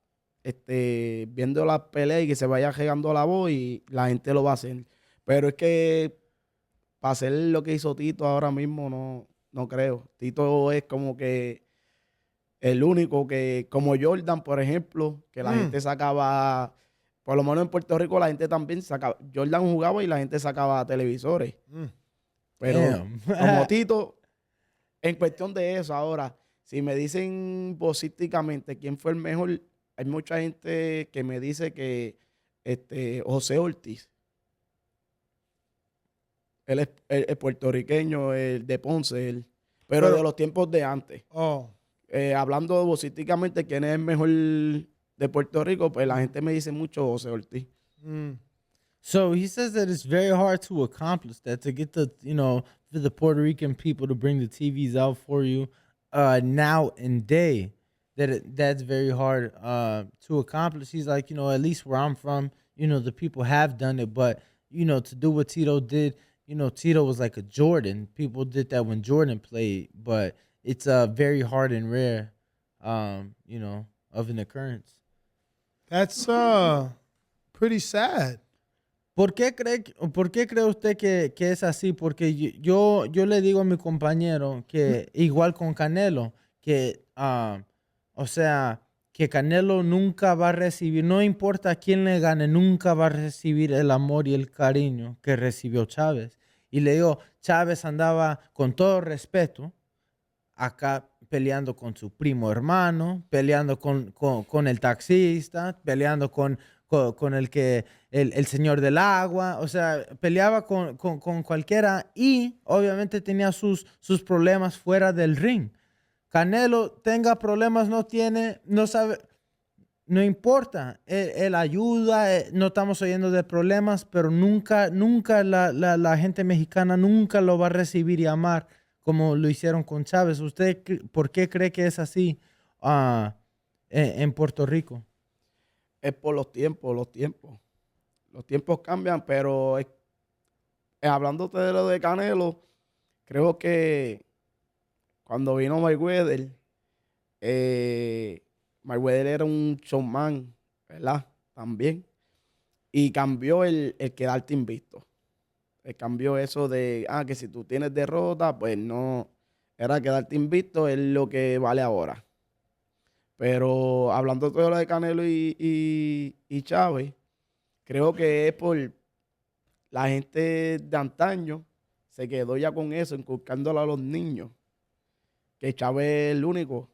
Speaker 2: viendo las peleas y que se vaya llegando la voz y la gente lo va a hacer. Pero es que para hacer lo que hizo Tito ahora mismo no creo. Tito es como que el único que, como Jordan, por ejemplo, que la gente sacaba, por lo menos en Puerto Rico la gente también sacaba, Jordan jugaba y la gente sacaba televisores. Pero
Speaker 3: Damn.
Speaker 2: como Tito, en cuestión de eso, ahora, si me dicen posísticamente quién fue el mejor, hay mucha gente que me dice que José Ortiz, él es el puertorriqueño, el de Ponce, pero de los tiempos de antes.
Speaker 1: Oh,
Speaker 2: Hablando vocísticamente quién es el mejor de Puerto Rico, pues la gente me dice mucho José Ortiz.
Speaker 3: So he says that it's very hard to accomplish that, to get for the Puerto Rican people to bring the TVs out for you now and day. That's very hard to accomplish. He's like, at least where I'm from, the people have done it, but to do what Tito did, Tito was like a Jordan. People did that when Jordan played, but it's very hard and rare, of an occurrence.
Speaker 1: that's pretty sad.
Speaker 3: por qué cree usted que es así? Porque yo le digo a mi compañero que igual con Canelo, que, o sea, que Canelo nunca va a recibir, no importa quién le gane, nunca va a recibir el amor y el cariño que recibió Chávez. Y le digo, Chávez andaba con todo respeto acá peleando con su primo hermano, peleando con el taxista, peleando con el señor del agua, o sea, peleaba con cualquiera y obviamente tenía sus problemas fuera del ring. Canelo tenga problemas, no tiene, no sabe, no importa, él ayuda, no estamos oyendo de problemas, pero nunca la gente mexicana nunca lo va a recibir y amar como lo hicieron con Chávez. ¿Usted por qué cree que es así en Puerto Rico?
Speaker 2: Es por los tiempos, los tiempos. Los tiempos cambian, pero hablándote de lo de Canelo, creo que cuando vino Mayweather, Mayweather era un showman, ¿verdad? También. Y cambió el quedarte invicto. Cambió eso de, que si tú tienes derrota, pues no, era quedarte invicto, es lo que vale ahora. Pero hablando todo lo de Canelo y Chávez, creo que es por la gente de antaño, se quedó ya con eso, inculcándolo a los niños, que Chávez es el único.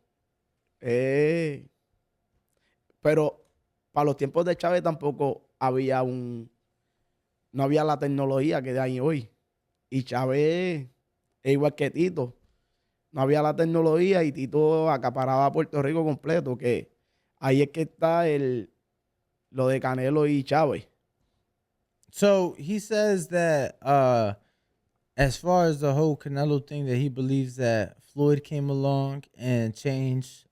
Speaker 2: Pero para los tiempos de Chávez tampoco no había la tecnología que hay hoy. Y Chávez es igual que Tito. No había la tecnología y Tito acaparaba a Puerto Rico completo, que ahí es que está lo de Canelo y Chávez.
Speaker 3: So he says that as far as the whole Canelo thing, that he believes that Floyd came along and changed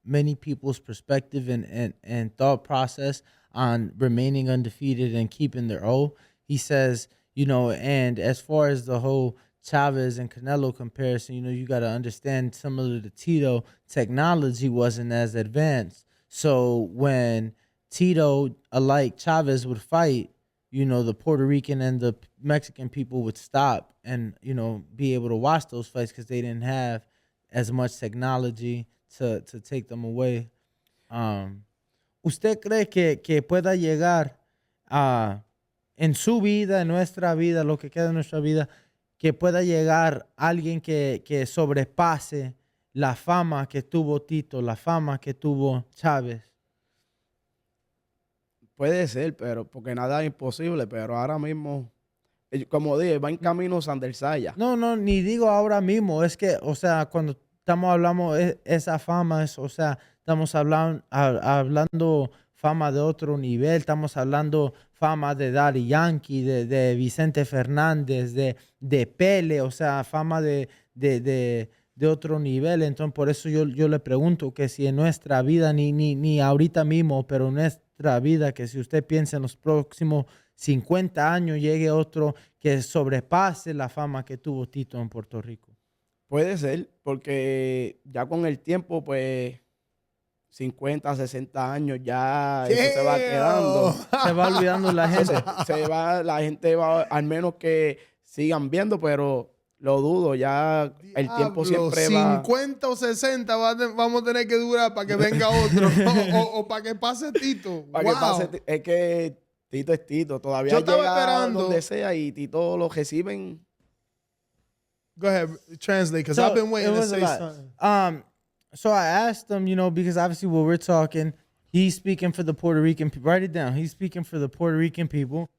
Speaker 3: many people's perspective and thought process on remaining undefeated and keeping their O. He says, and as far as the whole Chavez and Canelo comparison, you got to understand similar to Tito, technology wasn't as advanced. So when Tito, alike Chavez, would fight, the Puerto Rican and the Mexican people would stop and, be able to watch those fights because they didn't have as much technology to take them away. ¿Usted cree que pueda llegar en su vida, en nuestra vida, lo que queda de nuestra vida, que pueda llegar alguien que sobrepase la fama que tuvo Tito, la fama que tuvo Chávez?
Speaker 2: Puede ser, pero porque nada es imposible, pero ahora mismo, como dije, va en camino Sandersaya.
Speaker 3: No, ni digo ahora mismo, es que, o sea, cuando estamos hablando esa fama, o sea, estamos hablando fama de otro nivel, estamos hablando fama de Daddy Yankee, de Vicente Fernández, de Pele, o sea, fama de otro nivel. Entonces, por eso yo le pregunto que si en nuestra vida, ni ahorita mismo, pero en nuestra vida, que si usted piensa en los próximos 50 años llegue otro que sobrepase la fama que tuvo Tito en Puerto Rico.
Speaker 2: Puede ser, porque ya con el tiempo, pues, 50, 60 años, ya eso se va quedando.
Speaker 3: Se va olvidando la gente.
Speaker 2: La gente va, al menos que sigan viendo, pero lo dudo, ya el tiempo siempre va.
Speaker 1: 50 o 60 vamos a tener que durar para que venga otro o para que pase Tito.
Speaker 2: Para que pase, es que Tito es Tito, todavía
Speaker 1: Yo estaba
Speaker 2: llega
Speaker 1: esperando
Speaker 2: donde sea y Tito lo reciben.
Speaker 1: Go ahead, translate, because I've been waiting to say something.
Speaker 3: So I asked him, because obviously when we're talking, he's speaking for the Puerto Rican people. Write it down. He's speaking for the Puerto Rican people.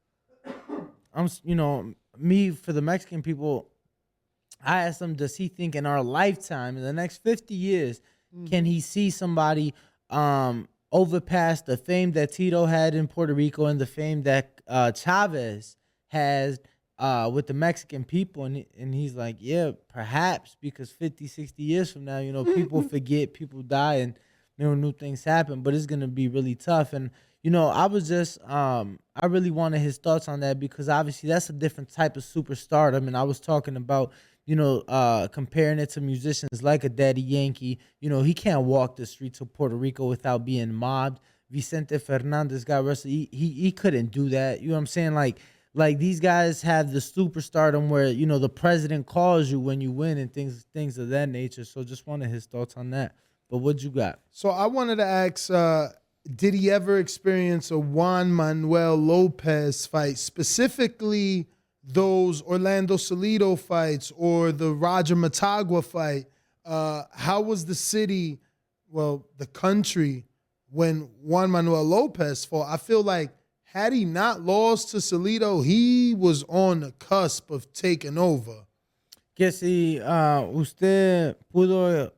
Speaker 3: Me for the Mexican people. I asked him, does he think in our lifetime, in the next 50 years, can he see somebody overpass the fame that Tito had in Puerto Rico and the fame that Chavez has with the Mexican people? And he's like, yeah, perhaps, because 50, 60 years from now, people forget, people die, and new things happen, but it's going to be really tough. And, I was just, I really wanted his thoughts on that, because obviously that's a different type of superstardom. And I was talking about, comparing it to musicians like a Daddy Yankee. He can't walk the streets of Puerto Rico without being mobbed, Vicente Fernandez got wrestled. He couldn't do that. You know what I'm saying? Like these guys have the superstardom where, you know, the president calls you when you win and things of that nature. So just wanted his thoughts on that. But what you got?
Speaker 1: So I wanted to ask, did he ever experience a Juan Manuel Lopez fight, specifically those Orlando Salido fights or the Roger Matagua fight? How was the city, well, the country, when Juan Manuel Lopez fought? I feel like had he not lost to Salido, he was on the cusp of taking over.
Speaker 3: Que si usted pudo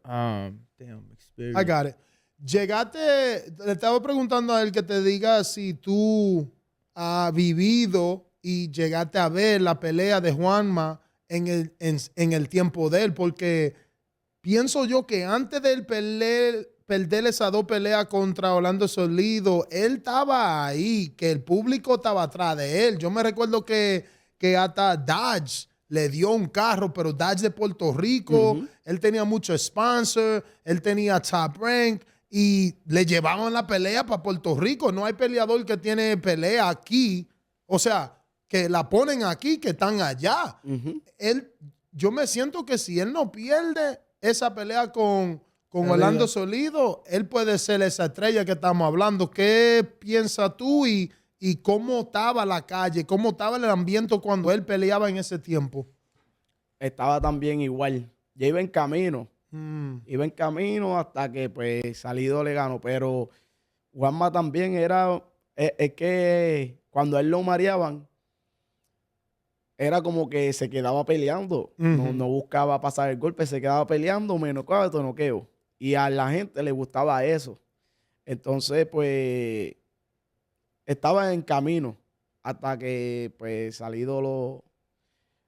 Speaker 3: experience.
Speaker 1: I got it. Llegaste, le estaba preguntando a él que te diga si tú has vivido y llegaste a ver la pelea de Juanma en el tiempo de él, porque pienso yo que antes de él perder esas 2 peleas contra Orlando Solido, él estaba ahí, que el público estaba atrás de él. Yo me recuerdo que hasta Dazn le dio un carro, pero Dazn de Puerto Rico, él tenía mucho sponsor, él tenía top rank y le llevaban la pelea para Puerto Rico. No hay peleador que tiene pelea aquí, o sea, que la ponen aquí, que están allá. Yo me siento que si él no pierde esa pelea con Orlando Solido, él puede ser esa estrella que estamos hablando. ¿Qué piensas tú y cómo estaba la calle, cómo estaba el ambiente cuando él peleaba en ese tiempo?
Speaker 2: Estaba también igual. Ya iba en camino. Iba en camino hasta que pues Salido le ganó. Pero Juanma también era... Es que cuando a él lo mareaban, era como que se quedaba peleando. No buscaba pasar el golpe, se quedaba peleando, menos cuatro noqueo. Y a la gente le gustaba eso. Entonces, pues, estaba en camino hasta que, pues, Salido lo...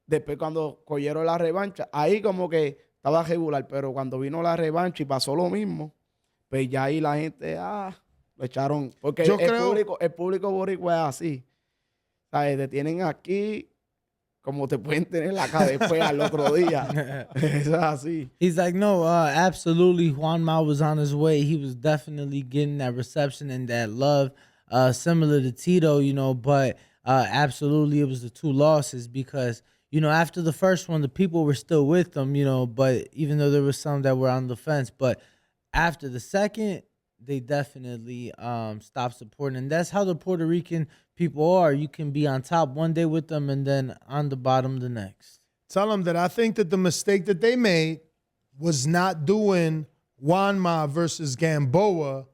Speaker 2: Después, cuando cogieron la revancha, ahí como que estaba regular, pero cuando vino la revancha y pasó lo mismo, pues ya ahí la gente, lo echaron. Porque el público boricua es así. ¿Sabes? Te tienen aquí... como te pueden tener acá después al otro día. Eso es así.
Speaker 3: He's like, no, absolutely. Juanma was on his way. He was definitely getting that reception and that love, similar to Tito, you know, but absolutely it was the 2 losses because, you know, after the first one, the people were still with them, you know, but even though there was some that were on the fence, but after the second, they definitely stopped supporting. And that's how the Puerto Rican people are. You can be on top one day with them and then on the bottom the next.
Speaker 1: Tell them that I think that the mistake that they made was not doing Juanma versus Gamboa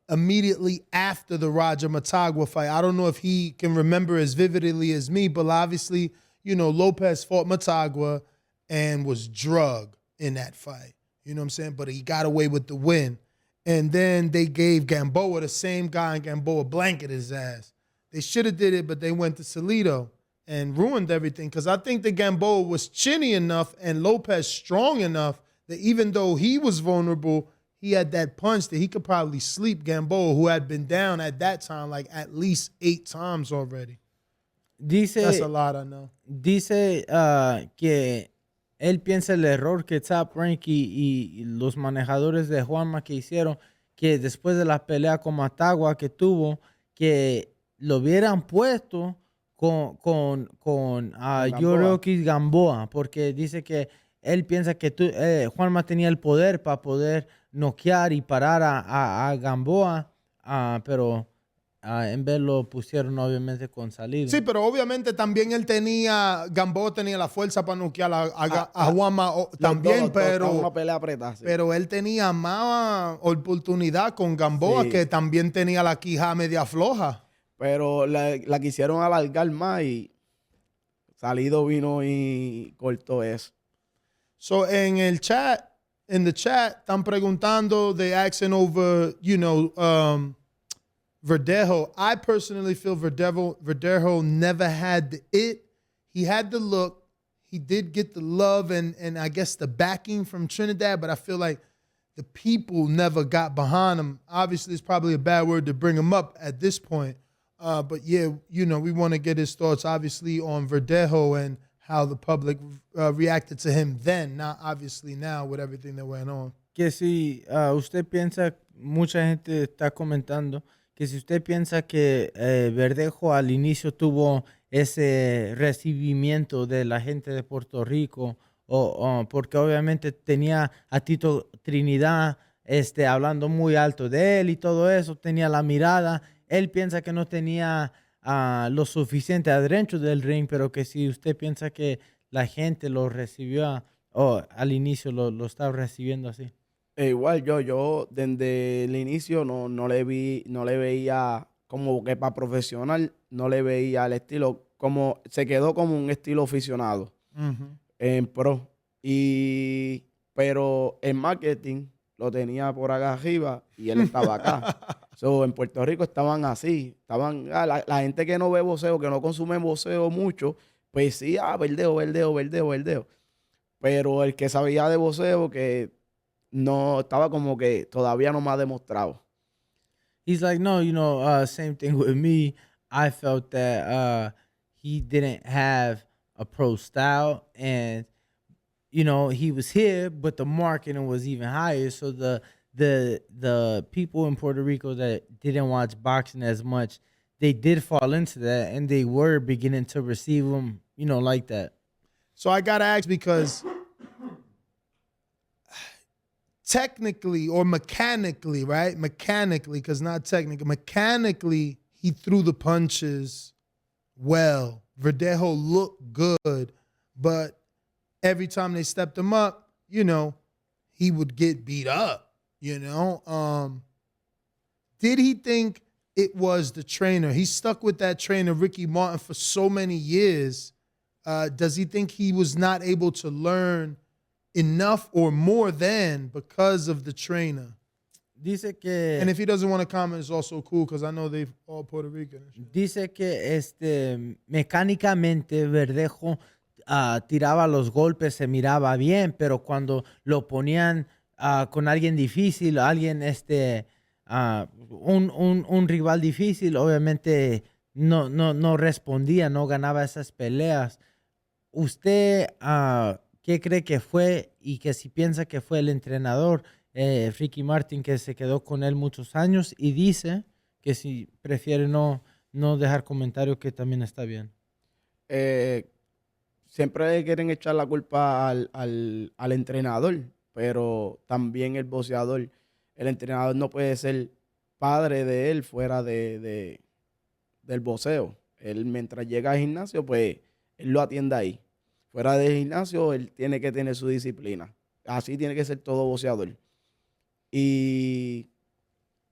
Speaker 1: immediately after the Roger Matagua fight. I don't know if he can remember as vividly as me, but obviously, you know, Lopez fought Matagua and was drugged in that fight. You know what I'm saying? But he got away with the win. And then they gave Gamboa, the same guy, and Gamboa blanketed his ass. They should have did it, but they went to Salido and ruined everything. Because I think that Gamboa was chinny enough and Lopez strong enough that even though he was vulnerable, he had that punch that he could probably sleep Gamboa, who had been down at that time like at least 8 times already. That's a lot, I know.
Speaker 3: Dice que él piensa el error que Top Rank y los manejadores de Juanma que hicieron, que después de la pelea con Matagua que tuvo, que lo hubieran puesto con Yoroki Gamboa, porque dice que él piensa que Juanma tenía el poder para poder noquear y parar a Gamboa, pero en vez lo pusieron obviamente con Salido.
Speaker 1: Sí, pero obviamente también Gamboa tenía la fuerza para noquear a Juanma también, pero
Speaker 2: una pelea apretada, sí.
Speaker 1: Pero él tenía más oportunidad con Gamboa, sí, que también tenía la quija media floja.
Speaker 2: Pero la quisieron alargar más y Salido vino y cortó eso.
Speaker 1: So in the chat, están preguntando, they asking over, you know, Verdejo. I personally feel Verdejo never had the it. He had the look. He did get the love and I guess the backing from Trinidad, but I feel like the people never got behind him. Obviously, it's probably a bad word to bring him up at this point. But yeah, you know, we want to get his thoughts, obviously, on Verdejo and how the public reacted to him then, not obviously now with everything that went on.
Speaker 3: que si usted piensa, mucha gente está comentando que si usted piensa que Verdejo al inicio tuvo ese recibimiento de la gente de Puerto Rico, porque obviamente tenía a Tito Trinidad hablando muy alto de él y todo eso, tenía la mirada, él piensa que no tenía lo suficiente adentro del ring, pero que si usted piensa que la gente lo recibió al inicio, lo estaba recibiendo así.
Speaker 2: Igual yo desde el inicio no le veía como que para profesional, no le veía el estilo, como se quedó como un estilo aficionado en pro. Pero en marketing lo tenía por acá arriba y él estaba acá. So, en Puerto Rico estaban así, la gente que no ve boxeo, que no consume boxeo mucho, pues sí, verdeo, verdeo, verdeo, verdeo. Pero el que sabía de boxeo, que no estaba como que todavía no me ha demostrado.
Speaker 3: He's like, no, same thing with me. I felt that he didn't have a pro style, and he was here, but the marketing was even higher. So the people in Puerto Rico that didn't watch boxing as much, they did fall into that, and they were beginning to receive him, like that.
Speaker 1: So I gotta ask because technically or mechanically, right? Mechanically, because not technically, mechanically, he threw the punches well. Verdejo looked good, but every time they stepped him up, he would get beat up, Did he think it was the trainer? He stuck with that trainer, Ricky Martin, for so many years. Does he think he was not able to learn enough or more than because of the trainer?
Speaker 3: Dice que
Speaker 1: And if he doesn't want to comment, it's also cool because I know they're all Puerto Rican. And shit.
Speaker 3: Dice que mecánicamente Verdejo tiraba los golpes, se miraba bien, pero cuando lo ponían con alguien difícil, alguien un rival difícil, obviamente no respondía, no ganaba esas peleas. ¿Usted qué cree que fue y que si piensa que fue el entrenador Ricky Martin que se quedó con él muchos años y dice que si prefiere no dejar comentario que también está bien?
Speaker 2: Siempre le quieren echar la culpa al entrenador, pero también el boxeador. El entrenador no puede ser padre de él fuera del boxeo. Él mientras llega al gimnasio, pues él lo atiende ahí. Fuera del gimnasio, él tiene que tener su disciplina. Así tiene que ser todo boxeador. Y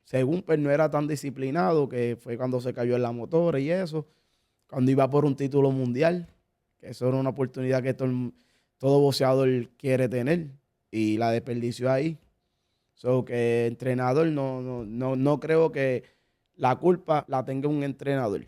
Speaker 2: según pues no era tan disciplinado, que fue cuando se cayó en la motora y eso, cuando iba por un título mundial, que eso era una oportunidad que todo boxeador quiere tener, y la desperdició ahí. So que entrenador no creo que la culpa la tenga un entrenador.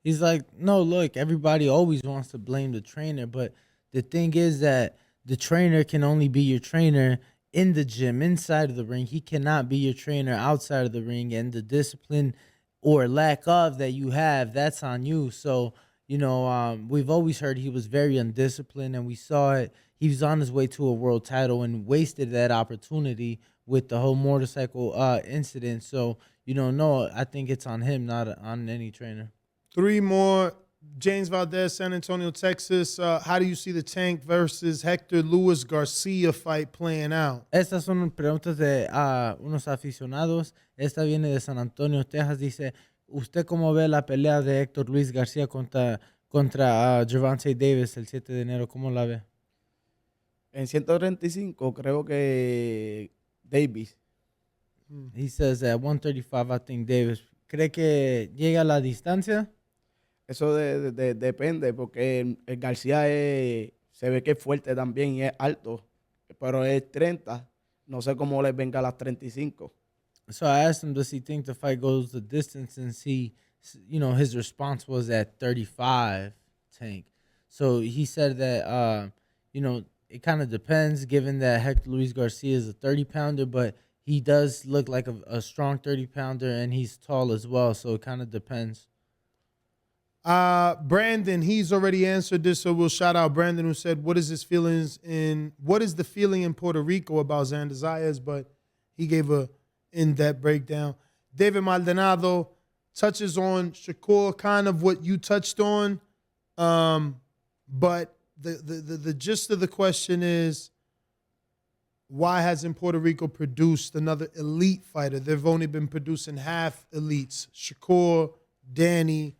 Speaker 3: He's like, no, look, everybody always wants to blame the trainer, but the thing is that the trainer can only be your trainer in the gym, inside of the ring. He cannot be your trainer outside of the ring, and the discipline or lack of that you have, that's on you. So, we've always heard he was very undisciplined, and we saw it. He was on his way to a world title and wasted that opportunity with the whole motorcycle incident. So, no, I think it's on him, not on any trainer.
Speaker 1: 3 more. James Valdez, San Antonio, Texas. How do you see the Tank versus Hector Luis Garcia fight playing out?
Speaker 3: Estas son preguntas de unos aficionados. Esta viene de San Antonio, Texas. Dice, ¿usted cómo ve la pelea de Héctor Luis García contra Gervonta Davis el 7 de enero? ¿Cómo la ve?
Speaker 2: En 135 creo que Davis.
Speaker 3: He says at 135, I think Davis. ¿Cree que llega a la distancia?
Speaker 2: Eso depende, porque el García se ve que es fuerte también y es alto, pero es 30. No sé cómo les venga a las 35.
Speaker 3: So I asked him, does he think the fight goes the distance? And his response was at 35, Tank. So he said that, it kind of depends, given that Hector Luis Garcia is a 30-pounder, but he does look like a strong 30-pounder, and he's tall as well, so it kind of depends.
Speaker 1: Brandon, he's already answered this, so we'll shout out Brandon, who said, what is the feeling in Puerto Rico about Xander Zayas? But he gave a in-depth breakdown. David Maldonado touches on Shakur, kind of what you touched on. But the gist of the question is, why hasn't Puerto Rico produced another elite fighter? They've only been producing half elites. Shakur, Danny,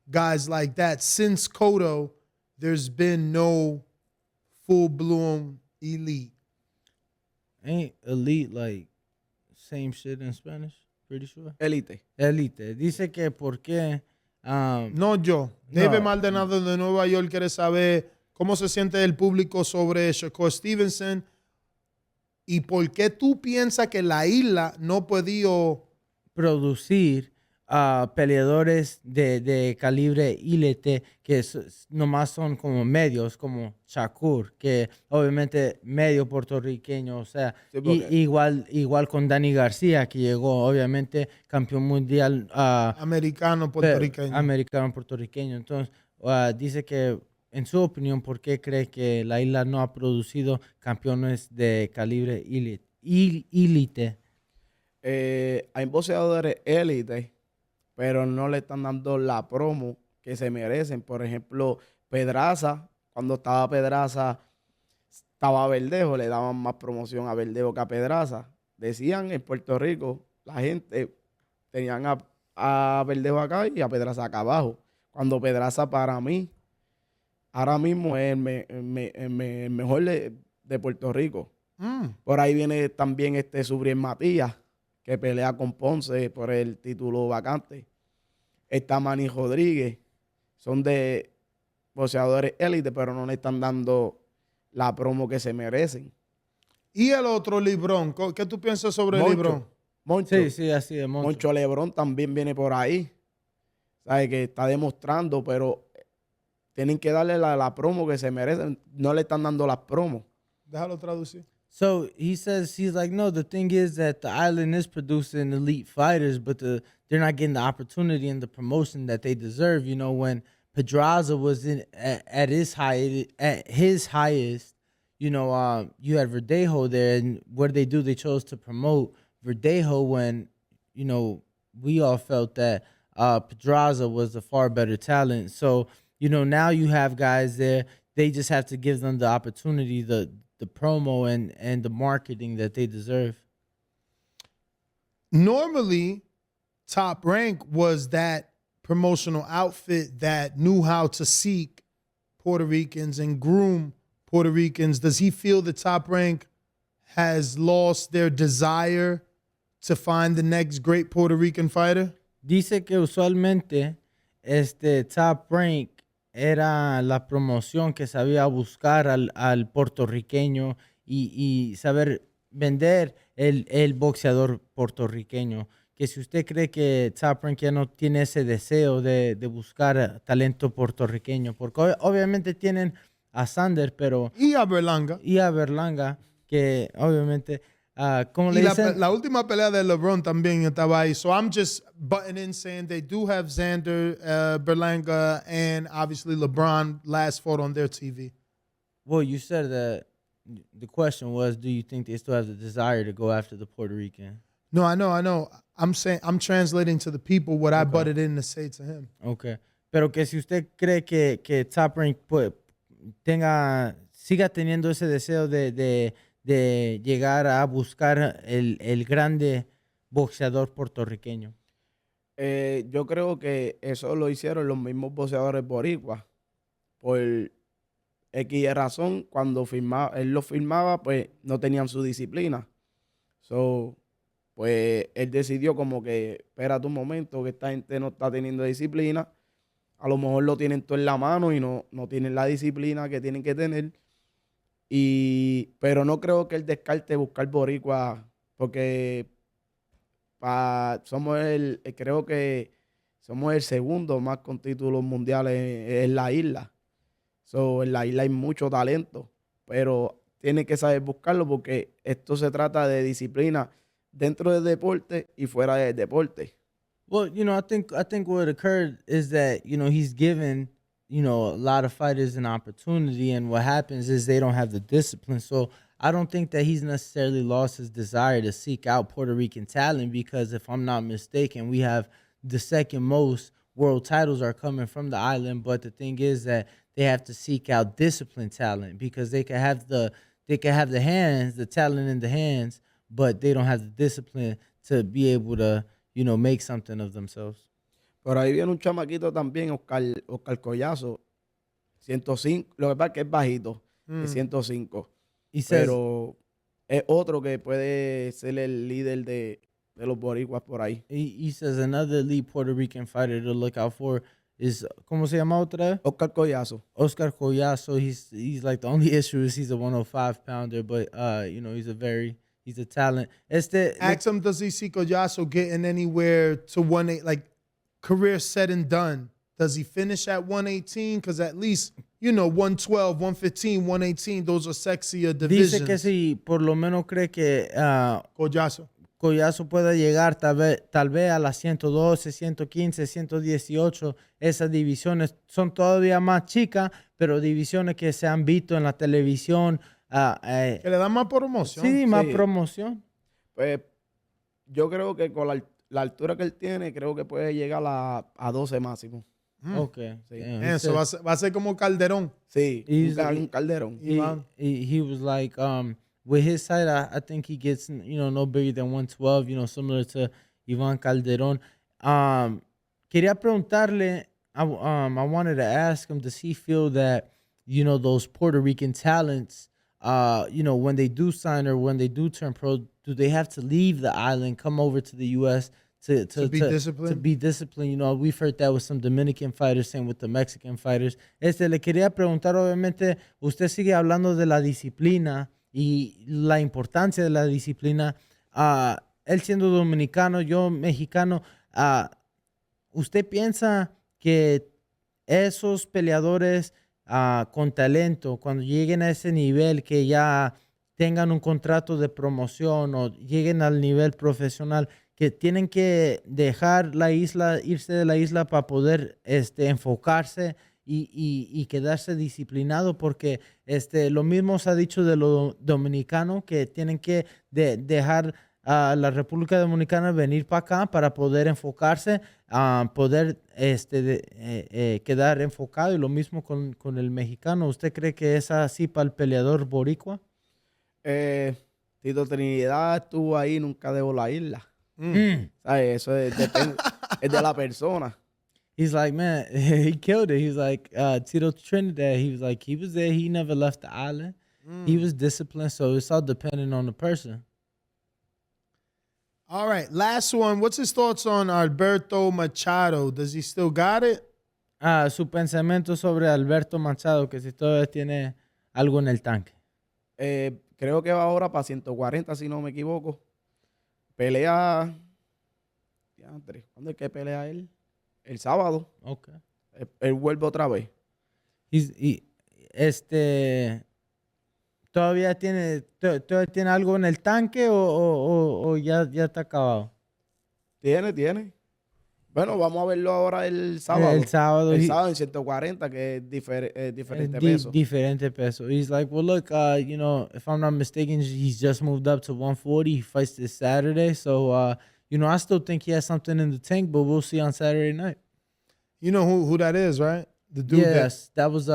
Speaker 1: guys like that. Since Cotto, there's been no full-blown elite.
Speaker 3: Ain't elite like same shit in Spanish? Pretty sure.
Speaker 2: Élite.
Speaker 3: Elite. Dice que por qué.
Speaker 1: No yo. David Maldonado de Nueva York quiere saber cómo se siente el público sobre Shakur Stevenson y por qué tú piensas que la isla no ha podido
Speaker 3: producir peleadores de calibre élite que nomás son como medios, como Shakur, que obviamente medio puertorriqueño, o sea,
Speaker 2: Sí, porque-
Speaker 3: igual con Dani García, que llegó obviamente campeón mundial
Speaker 1: americano puertorriqueño.
Speaker 3: americano puertorriqueño. Entonces, dice que en su opinión, ¿por qué cree que la isla no ha producido campeones de calibre élite?
Speaker 2: Hay boxeadores élite, pero no le están dando la promo que se merecen. Por ejemplo, Pedraza, cuando estaba Pedraza, estaba Verdejo, le daban más promoción a Verdejo que a Pedraza. Decían en Puerto Rico, la gente tenían a Verdejo acá y a Pedraza acá abajo. Cuando Pedraza para mí, ahora mismo es el mejor de Puerto Rico. Por ahí viene también Subriel Matías, que pelea con Ponce por el título vacante. Está Manny Rodríguez. Son de boxeadores élite, pero no le están dando la promo que se merecen.
Speaker 1: Y el otro Librón, ¿qué tú piensas sobre
Speaker 2: Moncho.
Speaker 1: Librón?
Speaker 2: Moncho.
Speaker 3: Sí, así de Moncho.
Speaker 2: Moncho Lebrón también viene por ahí. ¿Sabe? Que está demostrando, pero tienen que darle la promo que se merecen. No le están dando las promos.
Speaker 1: Déjalo traducir.
Speaker 3: So he says, he's like, no, the thing is that the island is producing elite fighters, but they're not getting the opportunity and the promotion that they deserve. When Pedraza was at his highest, you had Verdejo there, and what did they do? They chose to promote Verdejo when, we all felt that Pedraza was a far better talent. So, now you have guys there. They just have to give them the opportunity, the promo and the marketing that they deserve.
Speaker 1: Normally, Top Rank was that promotional outfit that knew how to seek Puerto Ricans and groom Puerto Ricans. Does he feel that Top Rank has lost their desire to find the next great Puerto Rican fighter?
Speaker 3: Dice que usualmente Top Rank era la promoción que sabía buscar al puertorriqueño y saber vender el boxeador puertorriqueño. Que si usted cree que Top Rank ya no tiene ese deseo de buscar talento puertorriqueño, porque obviamente tienen a Sander, pero
Speaker 1: Y a Berlanga.
Speaker 3: y a Berlanga, que obviamente, ¿cómo le
Speaker 1: Y
Speaker 3: dicen?
Speaker 1: la última pelea de LeBron también estaba ahí. So I'm just butting in saying they do have Xander, Berlanga, and obviously LeBron last fought on their TV.
Speaker 3: Well, you said that the question was, do you think they still have the desire to go after the Puerto Rican?
Speaker 1: No, I know. I'm saying I'm translating to the people what I butted in to say to him.
Speaker 3: Okay. Pero que si usted cree que Top Rank siga teniendo ese deseo de llegar a buscar el grande boxeador puertorriqueño.
Speaker 2: Yo creo que eso lo hicieron los mismos boxeadores boricuas. Por X razón, cuando él lo firmaba, pues no tenían su disciplina. So, pues él decidió como que, espérate un momento, que esta gente no está teniendo disciplina. A lo mejor lo tienen todo en la mano y no tienen la disciplina que tienen que tener. Pero no creo que él descarte buscar boricua, porque creo que somos el segundo más con títulos mundiales en la isla. So, en la isla hay mucho talento, pero tiene que saber buscarlo porque esto se trata de disciplina dentro del deporte y fuera del deporte.
Speaker 3: Well, I think what occurred is that he's given a lot of fighters an opportunity, and what happens is they don't have the discipline. So I don't think that he's necessarily lost his desire to seek out Puerto Rican talent, because if I'm not mistaken, we have the second most world titles are coming from the island. But the thing is that they have to seek out disciplined talent, because they can have the hands, the talent in the hands, but they don't have the discipline to be able to make something of themselves.
Speaker 2: Por ahí viene un chamaquito también, Oscar Collazo, 105. Lo que pasa es que es bajito, es 105.
Speaker 3: He says,
Speaker 2: Pero es otro que puede ser el líder de los boricuas por ahí.
Speaker 3: he says another elite Puerto Rican fighter to look out for is, ¿cómo se llama otra vez?
Speaker 2: Oscar Collazo.
Speaker 3: Oscar Collazo. He's like, the only issue is he's a 105 pounder, but he's a talent.
Speaker 1: Ask him, does he see Collazo getting anywhere to 180, like career said and done? Does he finish at 118? Because at least, 112, 115, 118, those are sexier divisions.
Speaker 3: Dice que si por lo menos cree que
Speaker 1: Collazo.
Speaker 3: pueda llegar tal vez a las 112, 115, 118. Esas divisiones son todavía más chicas, pero divisiones que se han visto en la televisión.
Speaker 1: Que le dan más promoción.
Speaker 3: Sí, más promoción.
Speaker 2: Pues yo creo que con la altura que él tiene, creo que puede llegar a 12 máximo.
Speaker 3: Okay.
Speaker 2: Sí.
Speaker 1: Eso va a ser como Calderón.
Speaker 2: Sí, un Calderón.
Speaker 3: He was like, with his side, I think he gets, no bigger than 112, similar to Ivan Calderón. Quería preguntarle, I wanted to ask him, does he feel that, those Puerto Rican talents, when they do sign or when they do turn pro, do they have to leave the island, come over to the U.S., to
Speaker 1: be disciplined?
Speaker 3: To be disciplined. We've heard that with some Dominican fighters, same with the Mexican fighters. Le quería preguntar, obviamente, usted sigue hablando de la disciplina y la importancia de la disciplina. Él siendo dominicano, yo mexicano, ¿usted piensa que esos peleadores con talento, cuando lleguen a ese nivel, que ya tengan un contrato de promoción o lleguen al nivel profesional, que tienen que dejar la isla, irse de la isla para poder enfocarse y quedarse disciplinado? Porque lo mismo se ha dicho de los dominicanos, que tienen que dejar a la República Dominicana, venir para acá para poder enfocarse, poder quedar enfocado, y lo mismo con el mexicano. ¿Usted cree que es así para el peleador boricua?
Speaker 2: Tito Trinidad estuvo ahí, nunca dejó la isla. ¿Sabes? Eso depende, es de la persona.
Speaker 3: He's like, man, he killed it. He's like, Tito Trinidad, he was like, he was there, he never left the island. He was disciplined, so it's all dependent on the person.
Speaker 1: All right, last one. What's his thoughts on Alberto Machado? Does he still got it?
Speaker 3: Su pensamiento sobre Alberto Machado, que si todavía tiene algo en el tanque.
Speaker 2: Creo que va ahora para 140, si no me equivoco. Pelea. ¿Cuándo es que pelea él? El sábado.
Speaker 3: Okay.
Speaker 2: Él vuelve otra vez.
Speaker 3: ¿Todavía tiene algo en el tanque o ya está acabado?
Speaker 2: Tiene. Bueno, vamos a verlo ahora el sábado.
Speaker 3: El sábado
Speaker 2: en 140, que es diferente peso.
Speaker 3: Diferente peso. He's like, well, look, if I'm not mistaken, he's just moved up to 140. He fights this Saturday. So, I still think he has something in the tank, but we'll see on Saturday night.
Speaker 1: You know who that is, right? The dude
Speaker 3: Yes, that was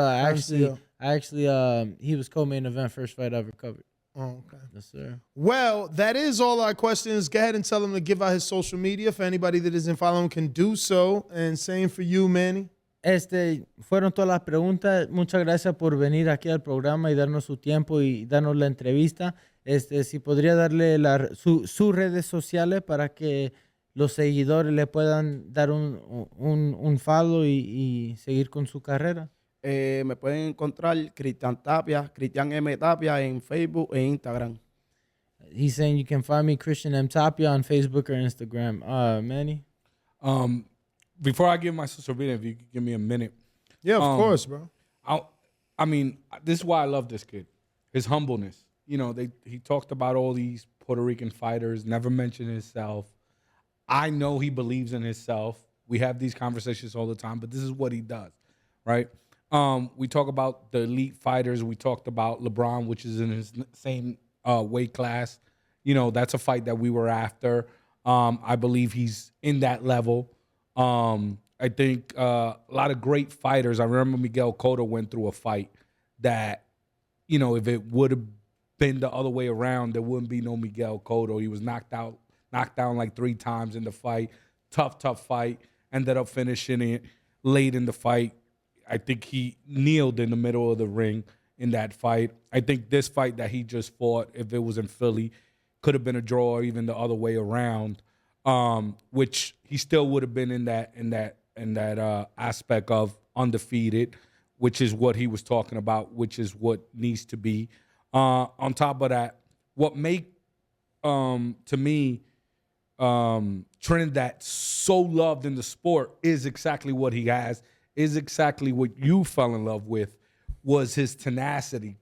Speaker 3: he was co-main event, first fight I ever covered.
Speaker 1: Oh, okay.
Speaker 3: Yes, sir.
Speaker 1: Well, that is all our questions. Go ahead and tell him to give out his social media. For anybody that isn't following can do so. And same for you, Manny.
Speaker 3: Fueron todas las preguntas. Muchas gracias por venir aquí al programa y darnos su tiempo y darnos la entrevista. Si podría darle sus redes sociales para que los seguidores le puedan dar un follow y seguir con su carrera.
Speaker 2: Me pueden encontrar Cristian M. Tapia en Facebook e Instagram.
Speaker 3: He's saying you can find me, Christian M. Tapia, on Facebook or Instagram. Manny?
Speaker 4: Before I give my social media, if you could give me a minute.
Speaker 1: Yeah, of course, bro.
Speaker 4: I mean, this is why I love this kid. His humbleness. He talked about all these Puerto Rican fighters, never mentioned himself. I know he believes in himself. We have these conversations all the time, but this is what he does, right? We talk about the elite fighters. We talked about LeBron, which is in his same weight class. That's a fight that we were after. I believe he's in that level. I think a lot of great fighters. I remember Miguel Cotto went through a fight that, if it would have been the other way around, there wouldn't be no Miguel Cotto. He was knocked down like 3 times in the fight. Tough fight. Ended up finishing it late in the fight. I think he kneeled in the middle of the ring in that fight. I think this fight that he just fought, if it was in Philly, could have been a draw or even the other way around, which he still would have been in that aspect of undefeated, which is what he was talking about, which is what needs to be. On top of that, what make to me Trinidad so loved in the sport is exactly what he has, is exactly what you fell in love with, was his tenacity.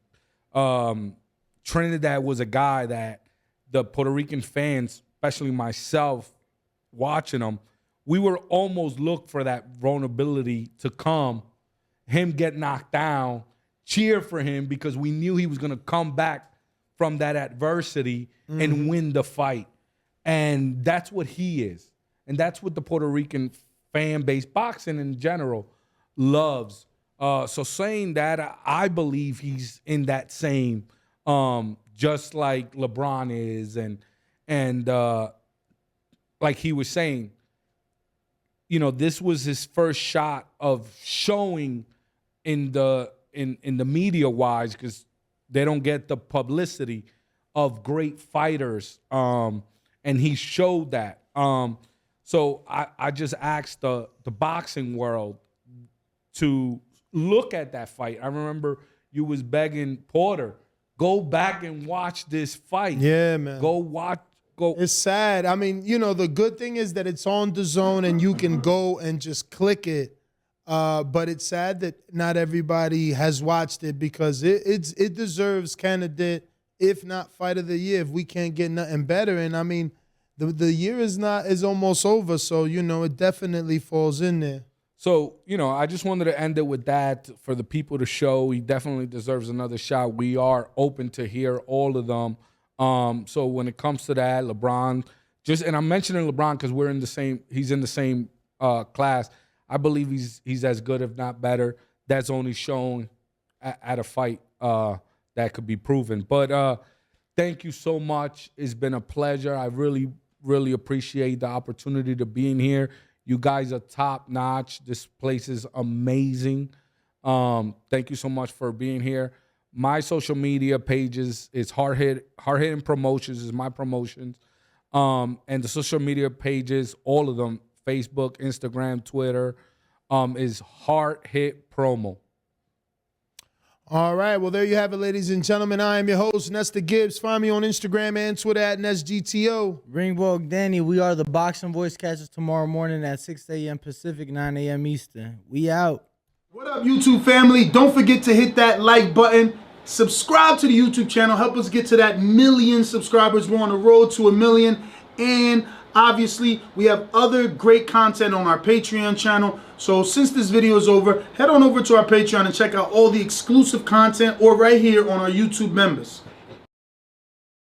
Speaker 4: Trinidad was a guy that the Puerto Rican fans, especially myself, watching him, we were almost look for that vulnerability to come, him get knocked down, cheer for him because we knew he was going to come back from that adversity and win the fight. And that's what he is. And that's what the Puerto Rican fan base, boxing in general, loves. So saying that, I believe he's in that same, just like LeBron is. And like he was saying, this was his first shot of showing in the media wise, because they don't get the publicity of great fighters. And he showed that. So I just asked the boxing world to look at that fight. I remember you was begging Porter, go back and watch this fight.
Speaker 1: Yeah, man.
Speaker 4: Go.
Speaker 1: It's sad. I mean, the good thing is that it's on Dazn and you can go and just click it. But it's sad that not everybody has watched it because it deserves candidate, if not fight of the year, if we can't get nothing better. And I mean, the year is almost over, so it definitely falls in there.
Speaker 4: So, I just wanted to end it with that for the people to show. He definitely deserves another shot. We are open to hear all of them. So when it comes to that, LeBron, and I'm mentioning LeBron because he's in the same class. I believe he's as good, if not better. That's only shown at a fight that could be proven. But thank you so much. It's been a pleasure. I really, really appreciate the opportunity to be in here. You guys are top notch. This place is amazing. Thank you so much for being here. My social media pages is Hard Hitting Promotions is my promotions. And the social media pages, all of them, Facebook, Instagram, Twitter, is Hard Hit Promo.
Speaker 1: All right. Well, there you have it, ladies and gentlemen. I am your host, Nesta Gibbs. Find me on Instagram and Twitter at NestGTO.
Speaker 3: Ringwalk Danny, we are the Boxing Voice. Catch us tomorrow morning at 6 a.m. Pacific, 9 a.m. Eastern. We out.
Speaker 1: What up, YouTube family? Don't forget to hit that like button. Subscribe to the YouTube channel. Help us get to that 1 million subscribers. We're on the road to 1 million. And obviously, we have other great content on our Patreon channel. So since this video is over, head on over to our Patreon and check out all the exclusive content or right here on our YouTube members.